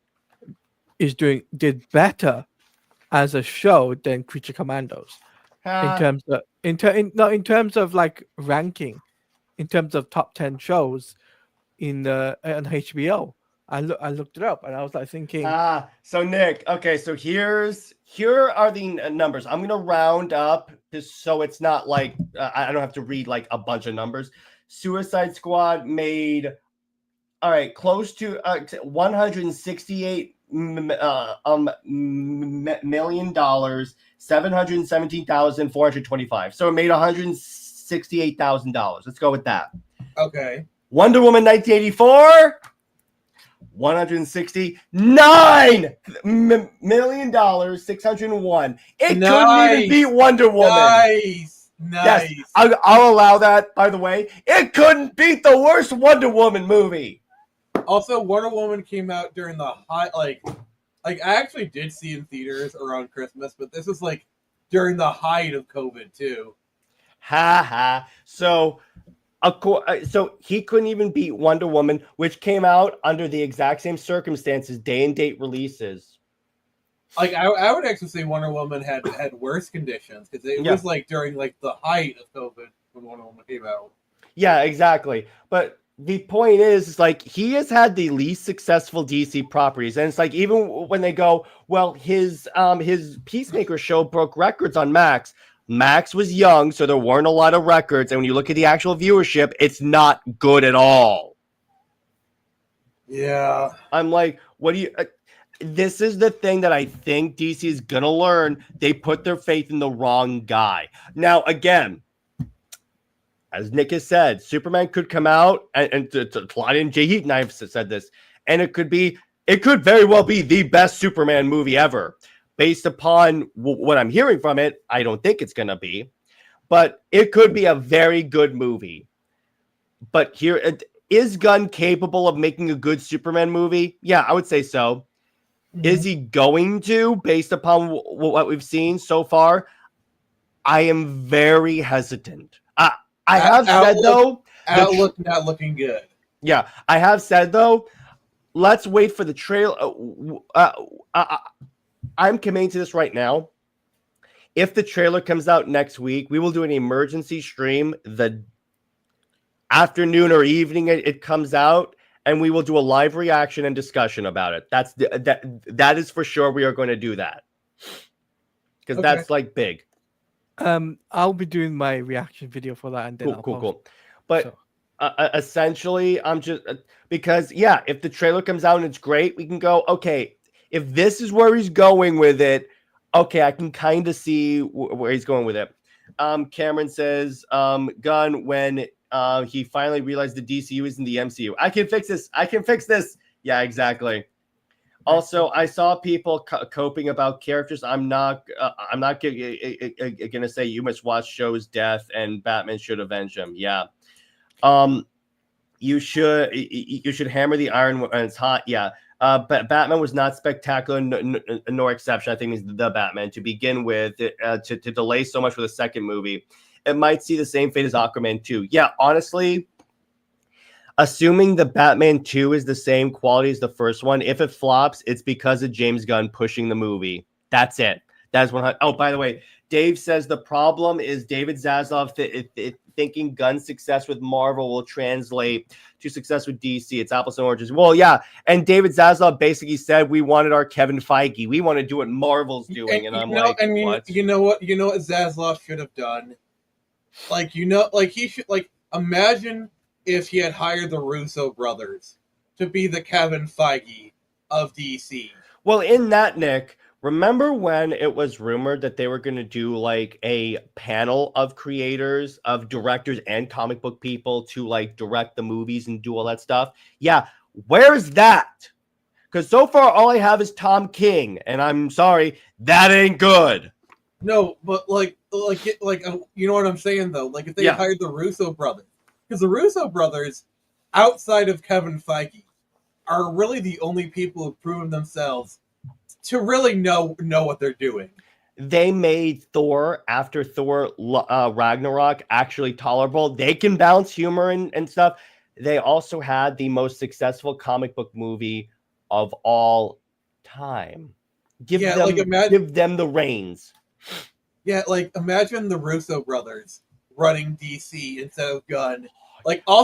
did better as a show than Creature Commandos in terms of ranking, in terms of top 10 shows on HBO. I looked it up and I was thinking. So Nick, okay, so here are the numbers. I'm gonna round up just so it's not I don't have to read a bunch of numbers. Suicide Squad made close to $168 million, $717,425. So it made $168,000. Let's go with that. Okay. Wonder Woman 1984, $169 $601. It couldn't even beat Wonder Woman. Nice. Yes, I'll allow that. By the way, it couldn't beat the worst Wonder Woman movie. Also, Wonder Woman came out during the high, like I actually did see in theaters around Christmas, but this is like during the height of COVID too. Ha ha. So he couldn't even beat Wonder Woman, which came out under the exact same circumstances, day and date releases. Like I would actually say Wonder Woman had worse conditions because it was like during like the height of COVID when Wonder Woman came out. Yeah, exactly. But the point is like he has had the least successful DC properties, and it's like even when they go, well, his Peacemaker show broke records on Max. Max was young, so there weren't a lot of records, and when you look at the actual viewership, it's not good at all. Yeah, I'm like, what do you? This is the thing that I think DC is gonna learn. They put their faith in the wrong guy. Now, again, as Nick has said, Superman could come out and Claudia and JJheat and I have said this, and it could very well be the best Superman movie ever. Based upon what I'm hearing from it, I don't think it's going to be, but it could be a very good movie. But here, is Gunn capable of making a good Superman movie? Yeah, I would say so. Mm-hmm. Is he going to, based upon what we've seen so far? I am very hesitant. I have said, though... Outlook not looking good. Yeah, I have said, though, let's wait for the trailer. I'm committing to this right now. If the trailer comes out next week, we will do an emergency stream the afternoon or evening it comes out, and we will do a live reaction and discussion about it. That is for sure. We are going to do that because that's like big. I'll be doing my reaction video for that, and then cool. But essentially, I'm just because if the trailer comes out and it's great, we can go, okay, if this is where he's going with it, okay, I can kind of see where he's going with it. Cameron says, Gunn, when he finally realized the DCU is in the MCU, I can fix this. Yeah, exactly. Also, I saw people coping about characters. I'm not gonna say you must watch Joe's death and Batman should avenge him. Yeah, you should hammer the iron when it's hot. Yeah, but Batman was not spectacular nor exception. I think he's the Batman to begin with. To delay so much for the second movie, it might see the same fate as Aquaman 2. Yeah, honestly. Assuming the Batman 2 is the same quality as the first one, if it flops, it's because of James Gunn pushing the movie. That's it. That's 100. Oh, by the way, Dave says the problem is David Zaslav thinking Gunn's success with Marvel will translate to success with DC. It's apples and oranges. Well, yeah. And David Zaslav basically said we wanted our Kevin Feige. We want to do what Marvel's doing. And I'm like, what? You know what Zaslav should have done? He should imagine if he had hired the Russo brothers to be the Kevin Feige of DC. Well, in that, Nick, remember when it was rumored that they were going to do like a panel of creators, of directors and comic book people to like direct the movies and do all that stuff? Yeah, where's that? Because so far all I have is Tom King, and I'm sorry, that ain't good. No, but you know what I'm saying though? Like if they hired the Russo brothers. Because the Russo brothers, outside of Kevin Feige, are really the only people who've proven themselves to really know what they're doing. They made Thor after Thor Ragnarok actually tolerable. They can balance humor and stuff. They also had the most successful comic book movie of all time. Give them the reins. Yeah, imagine the Russo brothers running DC instead of Gunn.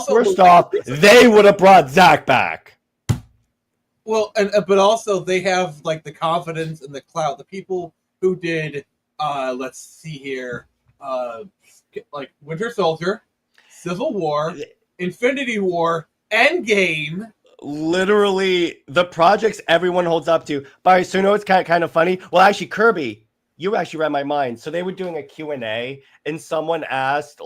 First off, they would have brought Zach back. Well, but also they have the confidence and the clout. The people who did, let's see here, Winter Soldier, Civil War, Infinity War, Endgame. Literally, the projects everyone holds up to. But so you know it's kind of funny. Well, actually, Kirby, you actually read my mind. So they were doing a Q&A, and someone asked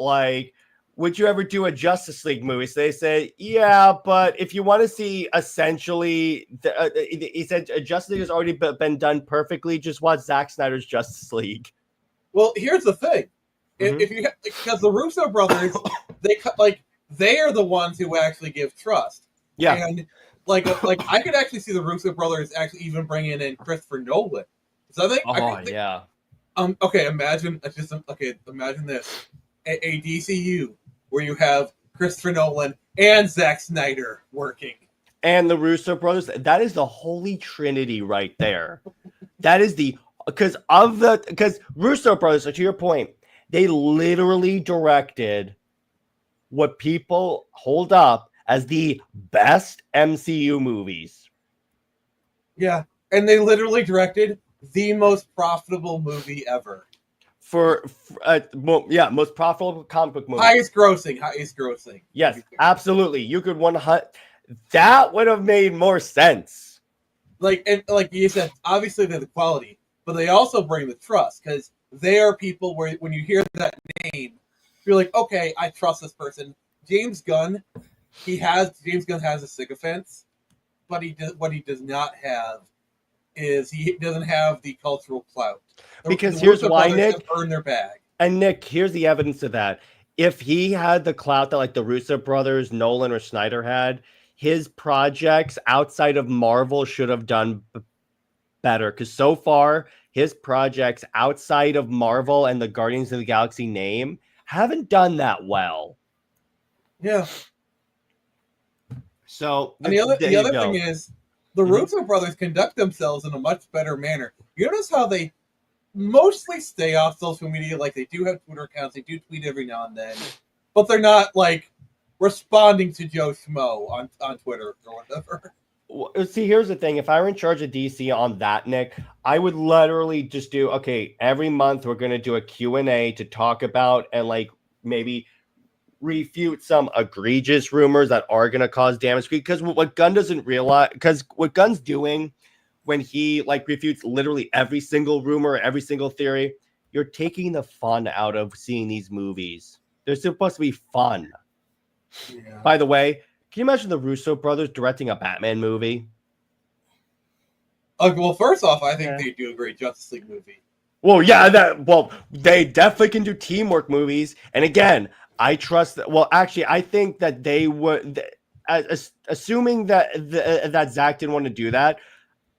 would you ever do a Justice League movie? So they say, yeah, but if you want to see essentially, he said Justice League has already been done perfectly. Just watch Zack Snyder's Justice League. Well, here's the thing: if you because the Russo brothers, they are the ones who actually give trust. Yeah, and like I could actually see the Russo brothers actually even bringing in Christopher Nolan. So I think, yeah. Okay, imagine this: a DCU where you have Christopher Nolan and Zack Snyder working, and the Russo brothers. That is the holy trinity right there. That is because Russo brothers. So to your point, they literally directed what people hold up as the best MCU movies. Yeah, and they literally directed the most profitable movie ever. Most profitable comic book movie. Highest grossing. Yes, absolutely. You could 100. That would have made more sense. Like you said, obviously they're the quality, but they also bring the trust because they are people where when you hear that name, you're like, okay, I trust this person. James Gunn has a sycophants, but what he does not have is he doesn't have the cultural clout. Because here's why, Nick, have earned their bag. And Nick, here's the evidence of that. If he had the clout that like the Russo brothers, Nolan or Snyder had, his projects outside of Marvel should have done better. Because so far, his projects outside of Marvel and the Guardians of the Galaxy name haven't done that well. Yeah. So and the other thing is the Russo brothers conduct themselves in a much better manner. You notice how they mostly stay off social media. Like they do have Twitter accounts, they do tweet every now and then, but they're not like responding to Joe Schmo on Twitter or whatever. Well, see, here's the thing. If I were in charge of DC on that, Nick, I would literally just do, okay, every month we're going to do a Q&A to talk about and like maybe refute some egregious rumors that are going to cause damage. Because what Gunn doesn't realize, because what Gunn's doing when he like refutes literally every single rumor, every single theory, you're taking the fun out of seeing these movies. They're supposed to be fun. Yeah. By the way, can you imagine the Russo brothers directing a Batman movie? Well, first off, I think they do a great Justice League movie. Well, yeah, they definitely can do teamwork movies. And again, I trust that. Well, actually, I think that they would, assuming that Zach didn't want to do that.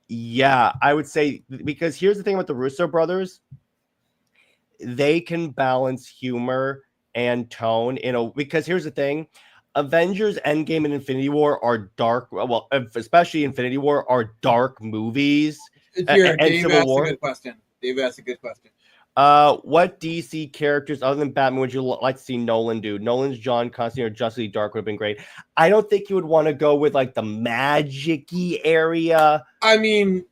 Yeah, I would say, because here's the thing with the Russo brothers, they can balance humor and tone because here's the thing. Avengers Endgame and Infinity War are dark. Well, especially Infinity War are dark movies. Dave asked a good question. What DC characters other than Batman would you like to see Nolan do? Nolan's John Constantine or Justice League Dark would have been great. I don't think you would want to go with like the magic-y area. I mean,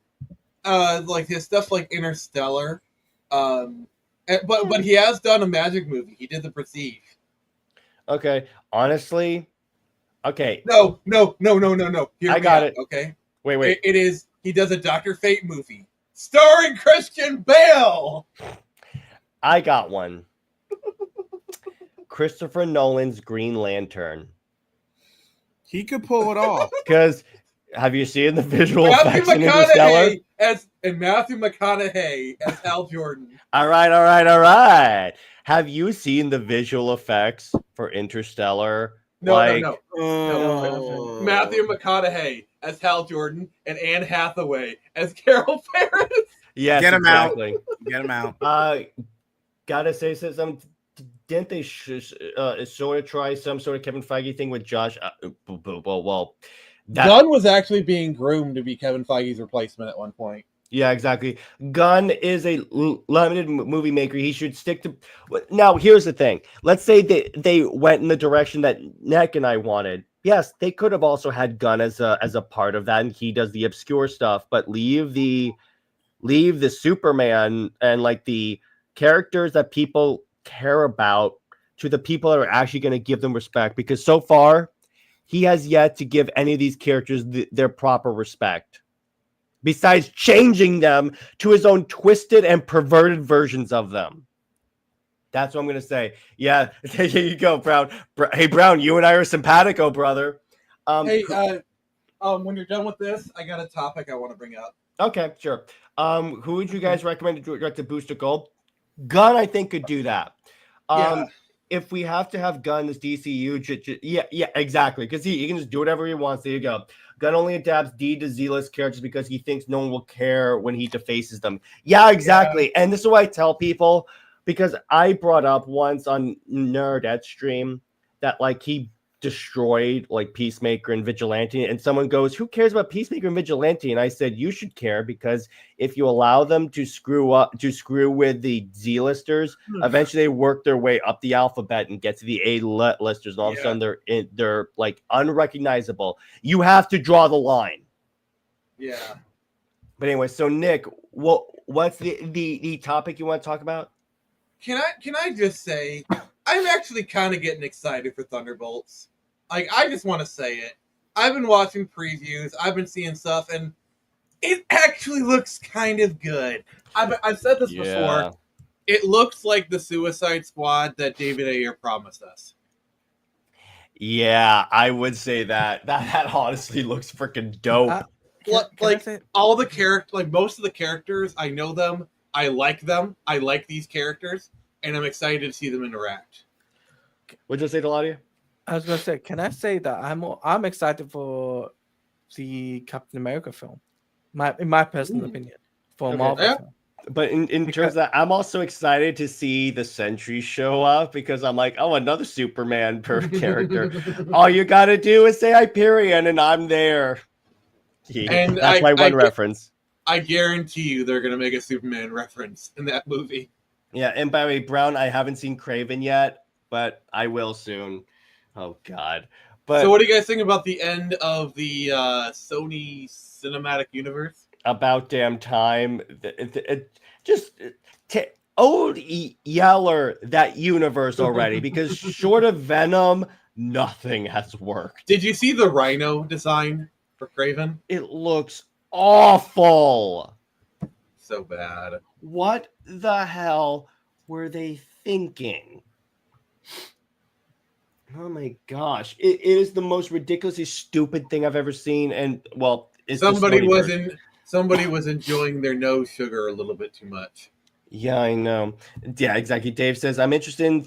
like his stuff like Interstellar. But he has done a magic movie. He did The Prestige. Okay, honestly, okay. No. I got it. Okay. Wait. It is. He does a Dr. Fate movie starring Christian Bale. I got one. Christopher Nolan's Green Lantern. He could pull it off. Because have you seen the visual effects in Interstellar? And Matthew McConaughey as Hal Jordan. All right. Have you seen the visual effects for Interstellar? No. Matthew McConaughey as Hal Jordan and Anne Hathaway as Carol Ferris. Yes, Get him exactly. out. Get him out. Gotta say something. Didn't they sort of try some sort of Kevin Feige thing with Josh? Well, Gunn was actually being groomed to be Kevin Feige's replacement at one point. Yeah, exactly. Gunn is a limited movie maker. He should stick to. Now, here's the thing. Let's say they went in the direction that Nick and I wanted. Yes, they could have also had Gunn as a part of that, and he does the obscure stuff. But leave the Superman and like the characters that people care about to the people that are actually going to give them respect. Because so far, he has yet to give any of these characters their proper respect. Besides changing them to his own twisted and perverted versions of them. That's what I'm gonna say. Yeah, there you go, Brown. Hey, Brown, you and I are simpatico, brother. Hey, when you're done with this, I got a topic I want to bring up. Okay, sure. Who would you guys recommend to direct the Booster Gold? Gunn, I think, could do that. Yeah. If we have to have Gunn as DCU, yeah, exactly, because he can just do whatever he wants. There you go. Gunn only adapts D to Z-list characters because he thinks no one will care when he defaces them. Yeah, exactly. Yeah. And this is what I tell people, because I brought up once on Nerdette stream that like he destroyed like Peacemaker and Vigilante, and someone goes, who cares about Peacemaker and Vigilante? And I said, you should care, because if you allow them to screw with the Z-listers, eventually they work their way up the alphabet and get to the A-listers, and all of a sudden they're like unrecognizable. You have to draw the line. Yeah. But anyway, so Nick, what's the topic you want to talk about? Can I just say, I'm actually kind of getting excited for Thunderbolts. Like, I just want to say it. I've been watching previews. I've been seeing stuff, and it actually looks kind of good. I've said this before. It looks like the Suicide Squad that David Ayer promised us. Yeah, I would say that. That honestly looks freaking dope. All the characters, like most of the characters, I know them. I like them. I like these characters, and I'm excited to see them interact. What'd you say, Deladia? I was gonna say, can I say that I'm excited for the Captain America film? In my personal opinion, for Marvel. Yeah. Film. But in terms of that, I'm also excited to see the Sentry show up, because I'm like, oh, another Superman per character. All you gotta do is say Hyperion, and I'm there. And that's my one reference. I guarantee you they're gonna make a Superman reference in that movie. Yeah, and by the way, Brown, I haven't seen Kraven yet, but I will soon. Oh God! But so, what do you guys think about the end of the Sony Cinematic Universe? About damn time! Old Yeller that universe already, because short of Venom, nothing has worked. Did you see the Rhino design for Kraven? It looks awful. So bad. What the hell were they thinking? Oh my gosh. It is the most ridiculously stupid thing I've ever seen. And well, somebody was enjoying their nose sugar a little bit too much. Yeah, I know. Yeah, exactly. Dave says, I'm interested in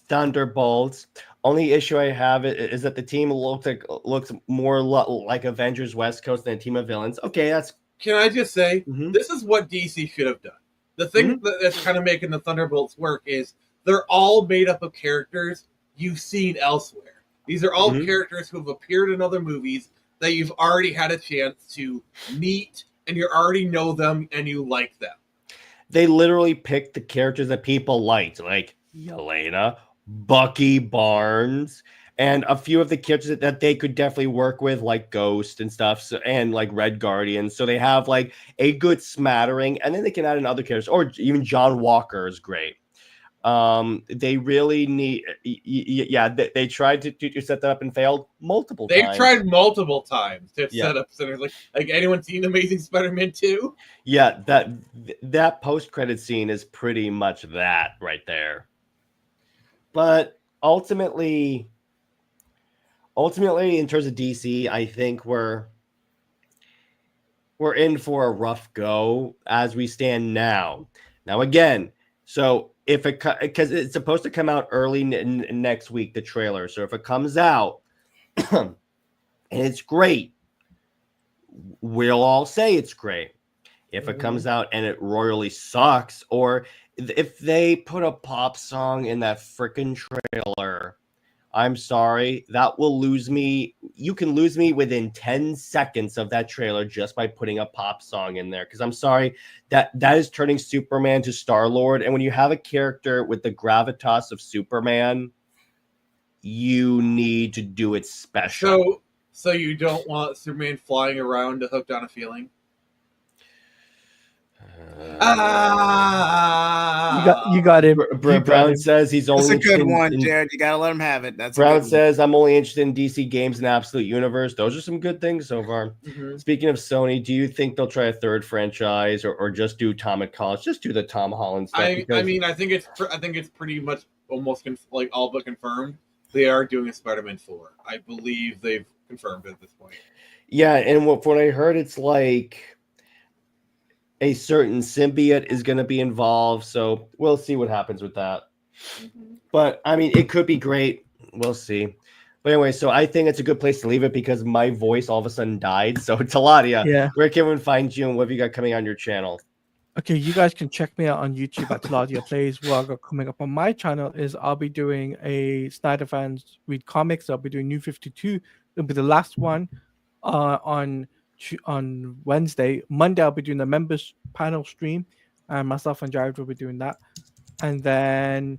Thunderbolts. Only issue I have is that the team looks more like Avengers West Coast than a team of villains. Okay, that's... Can I just say, This is what DC should have done. The thing that's kind of making the Thunderbolts work is they're all made up of characters you've seen elsewhere. These are all characters who have appeared in other movies that you've already had a chance to meet, and you already know them and you like them. They literally picked the characters that people liked, like Yelena, Bucky Barnes, and a few of the characters that they could definitely work with, like Ghost and stuff, and like Red Guardian. So they have like a good smattering, and then they can add in other characters, or even John Walker is great. They really need, they tried to set that up and failed multiple times. They've tried multiple times to set up centers. Like anyone seen Amazing Spider-Man 2? Yeah, that post-credit scene is pretty much that right there. But ultimately, in terms of DC, I think we're in for a rough go as we stand now. Now again, so because it's supposed to come out early next week, the trailer. So if it comes out and it's great, we'll all say it's great. If it comes out and it royally sucks, or if they put a pop song in that freaking trailer, I'm sorry, that will lose me. You can lose me within 10 seconds of that trailer just by putting a pop song in there. Because I'm sorry, that is turning Superman to Star-Lord. And when you have a character with the gravitas of Superman, you need to do it special. So you don't want Superman flying around to Hooked on a Feeling? you got him. You got Brown him. says he's That's only a good interested one, in, Jared. You gotta let him have it. That's a Brown good says I'm only interested in DC games and Absolute Universe. Those are some good things so far. Mhm. Speaking of Sony, do you think they'll try a third franchise or just do Tom at College? Just do the Tom Holland stuff. I mean, I think it's pretty much almost like all but confirmed. They are doing a Spider-Man 4. I believe they've confirmed it at this point. Yeah, and from what I heard, it's like a certain symbiote is going to be involved. So we'll see what happens with that. But I mean, it could be great. We'll see. But anyway, so I think it's a good place to leave it because my voice all of a sudden died. So Taladia, Yeah. where can one find you and what have you got coming on your channel? Okay, you guys can check me out on YouTube at Taladia Plays. What I got coming up on my channel is I'll be doing a Snyder Fans Read Comics. I'll be doing New 52. It'll be the last one on Wednesday. Monday, I'll be doing the members panel stream, and myself and Jared will be doing that. And then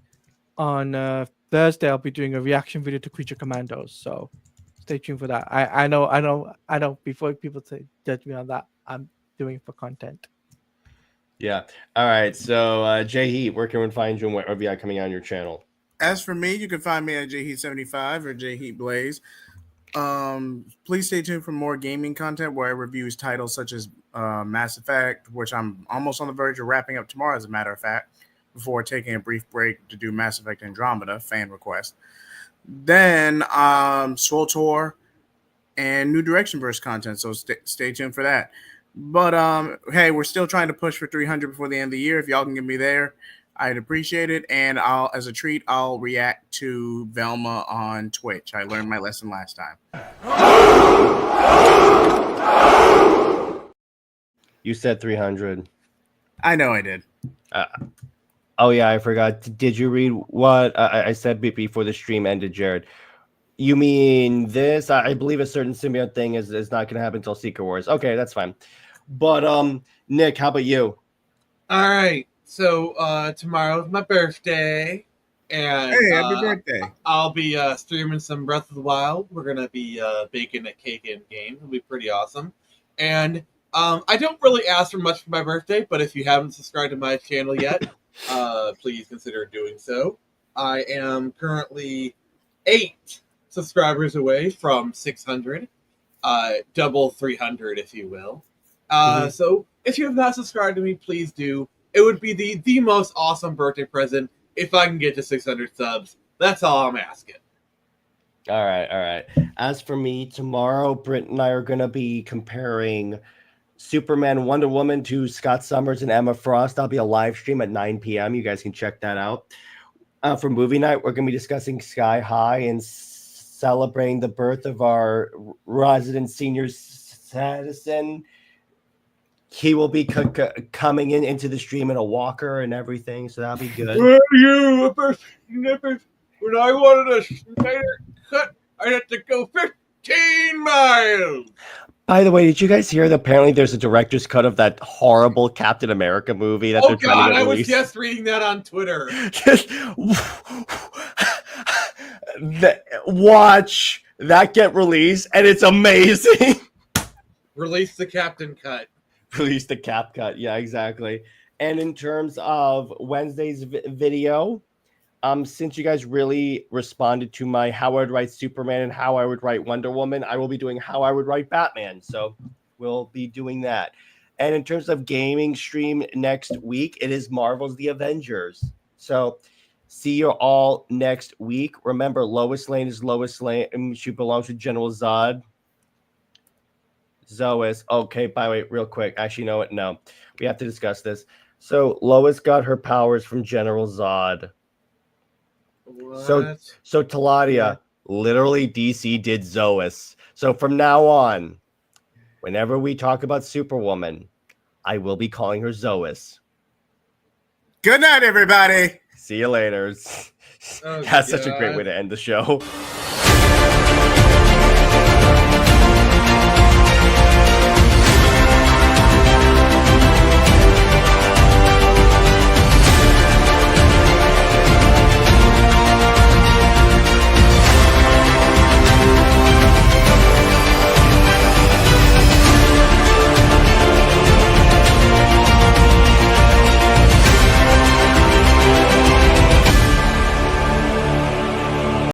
on Thursday, I'll be doing a reaction video to Creature Commandos. So stay tuned for that. I know. Before people say judge me on that, I'm doing it for content. Yeah. All right. So JHeat, where can one find you and what have you got coming on your channel? As for me, you can find me at JHeat75 or JHeat Blaze. Please stay tuned for more gaming content where I review titles such as Mass Effect, which I'm almost on the verge of wrapping up tomorrow, as a matter of fact, before taking a brief break to do Mass Effect Andromeda, fan request. Then Swole Tour and New Direction Verse content, so stay tuned for that. But hey, we're still trying to push for 300 before the end of the year. If y'all can get me there, I'd appreciate it. And as a treat, I'll react to Velma on Twitch. I learned my lesson last time. You said 300. I know I did. Oh yeah, I forgot. Did you read what I said before the stream ended, Jared? You mean this? I believe a certain symbiote thing is not going to happen until Secret Wars. Okay, that's fine. But Nick, how about you? All right. So tomorrow's my birthday, and Hey, happy birthday! I'll be streaming some Breath of the Wild. We're gonna be baking a cake in game. It'll be pretty awesome. And I don't really ask for much for my birthday, but if you haven't subscribed to my channel yet, please consider doing so. I am currently 8 subscribers away from 600, double 300, if you will. So if you have not subscribed to me, please do. It would be the most awesome birthday present if I can get to 600 subs. That's all I'm asking. All right. As for me, tomorrow, Britt and I are going to be comparing Superman, Wonder Woman to Scott Summers and Emma Frost. That'll be a live stream at 9 p.m. You guys can check that out. For movie night, we're going to be discussing Sky High and celebrating the birth of our resident senior citizen. He will be coming into the stream in a walker and everything, so that'll be good. Where are you? When I wanted a Snyder cut, I had to go 15 miles. By the way, did you guys hear that apparently there's a director's cut of that horrible Captain America movie that they're trying to get released? I was just reading that on Twitter. Watch that get released, and it's amazing. Release the Captain cut. Release the Cap cut. Yeah, exactly. And in terms of Wednesday's video, since you guys really responded to my how I would write Superman and how I would write Wonder Woman, I will be doing how I would write Batman. So we'll be doing that. And in terms of gaming stream next week, it is Marvel's The Avengers. So see you all next week. Remember, Lois Lane is Lois Lane. She belongs to General Zod. Zois. Okay, by the way, real quick. Actually, you know what? No. We have to discuss this. So Lois got her powers from General Zod. What? So Taladia, literally DC did Zois. So from now on, whenever we talk about Superwoman, I will be calling her Zois. Good night, everybody. See you later. Oh, That's such a great way to end the show.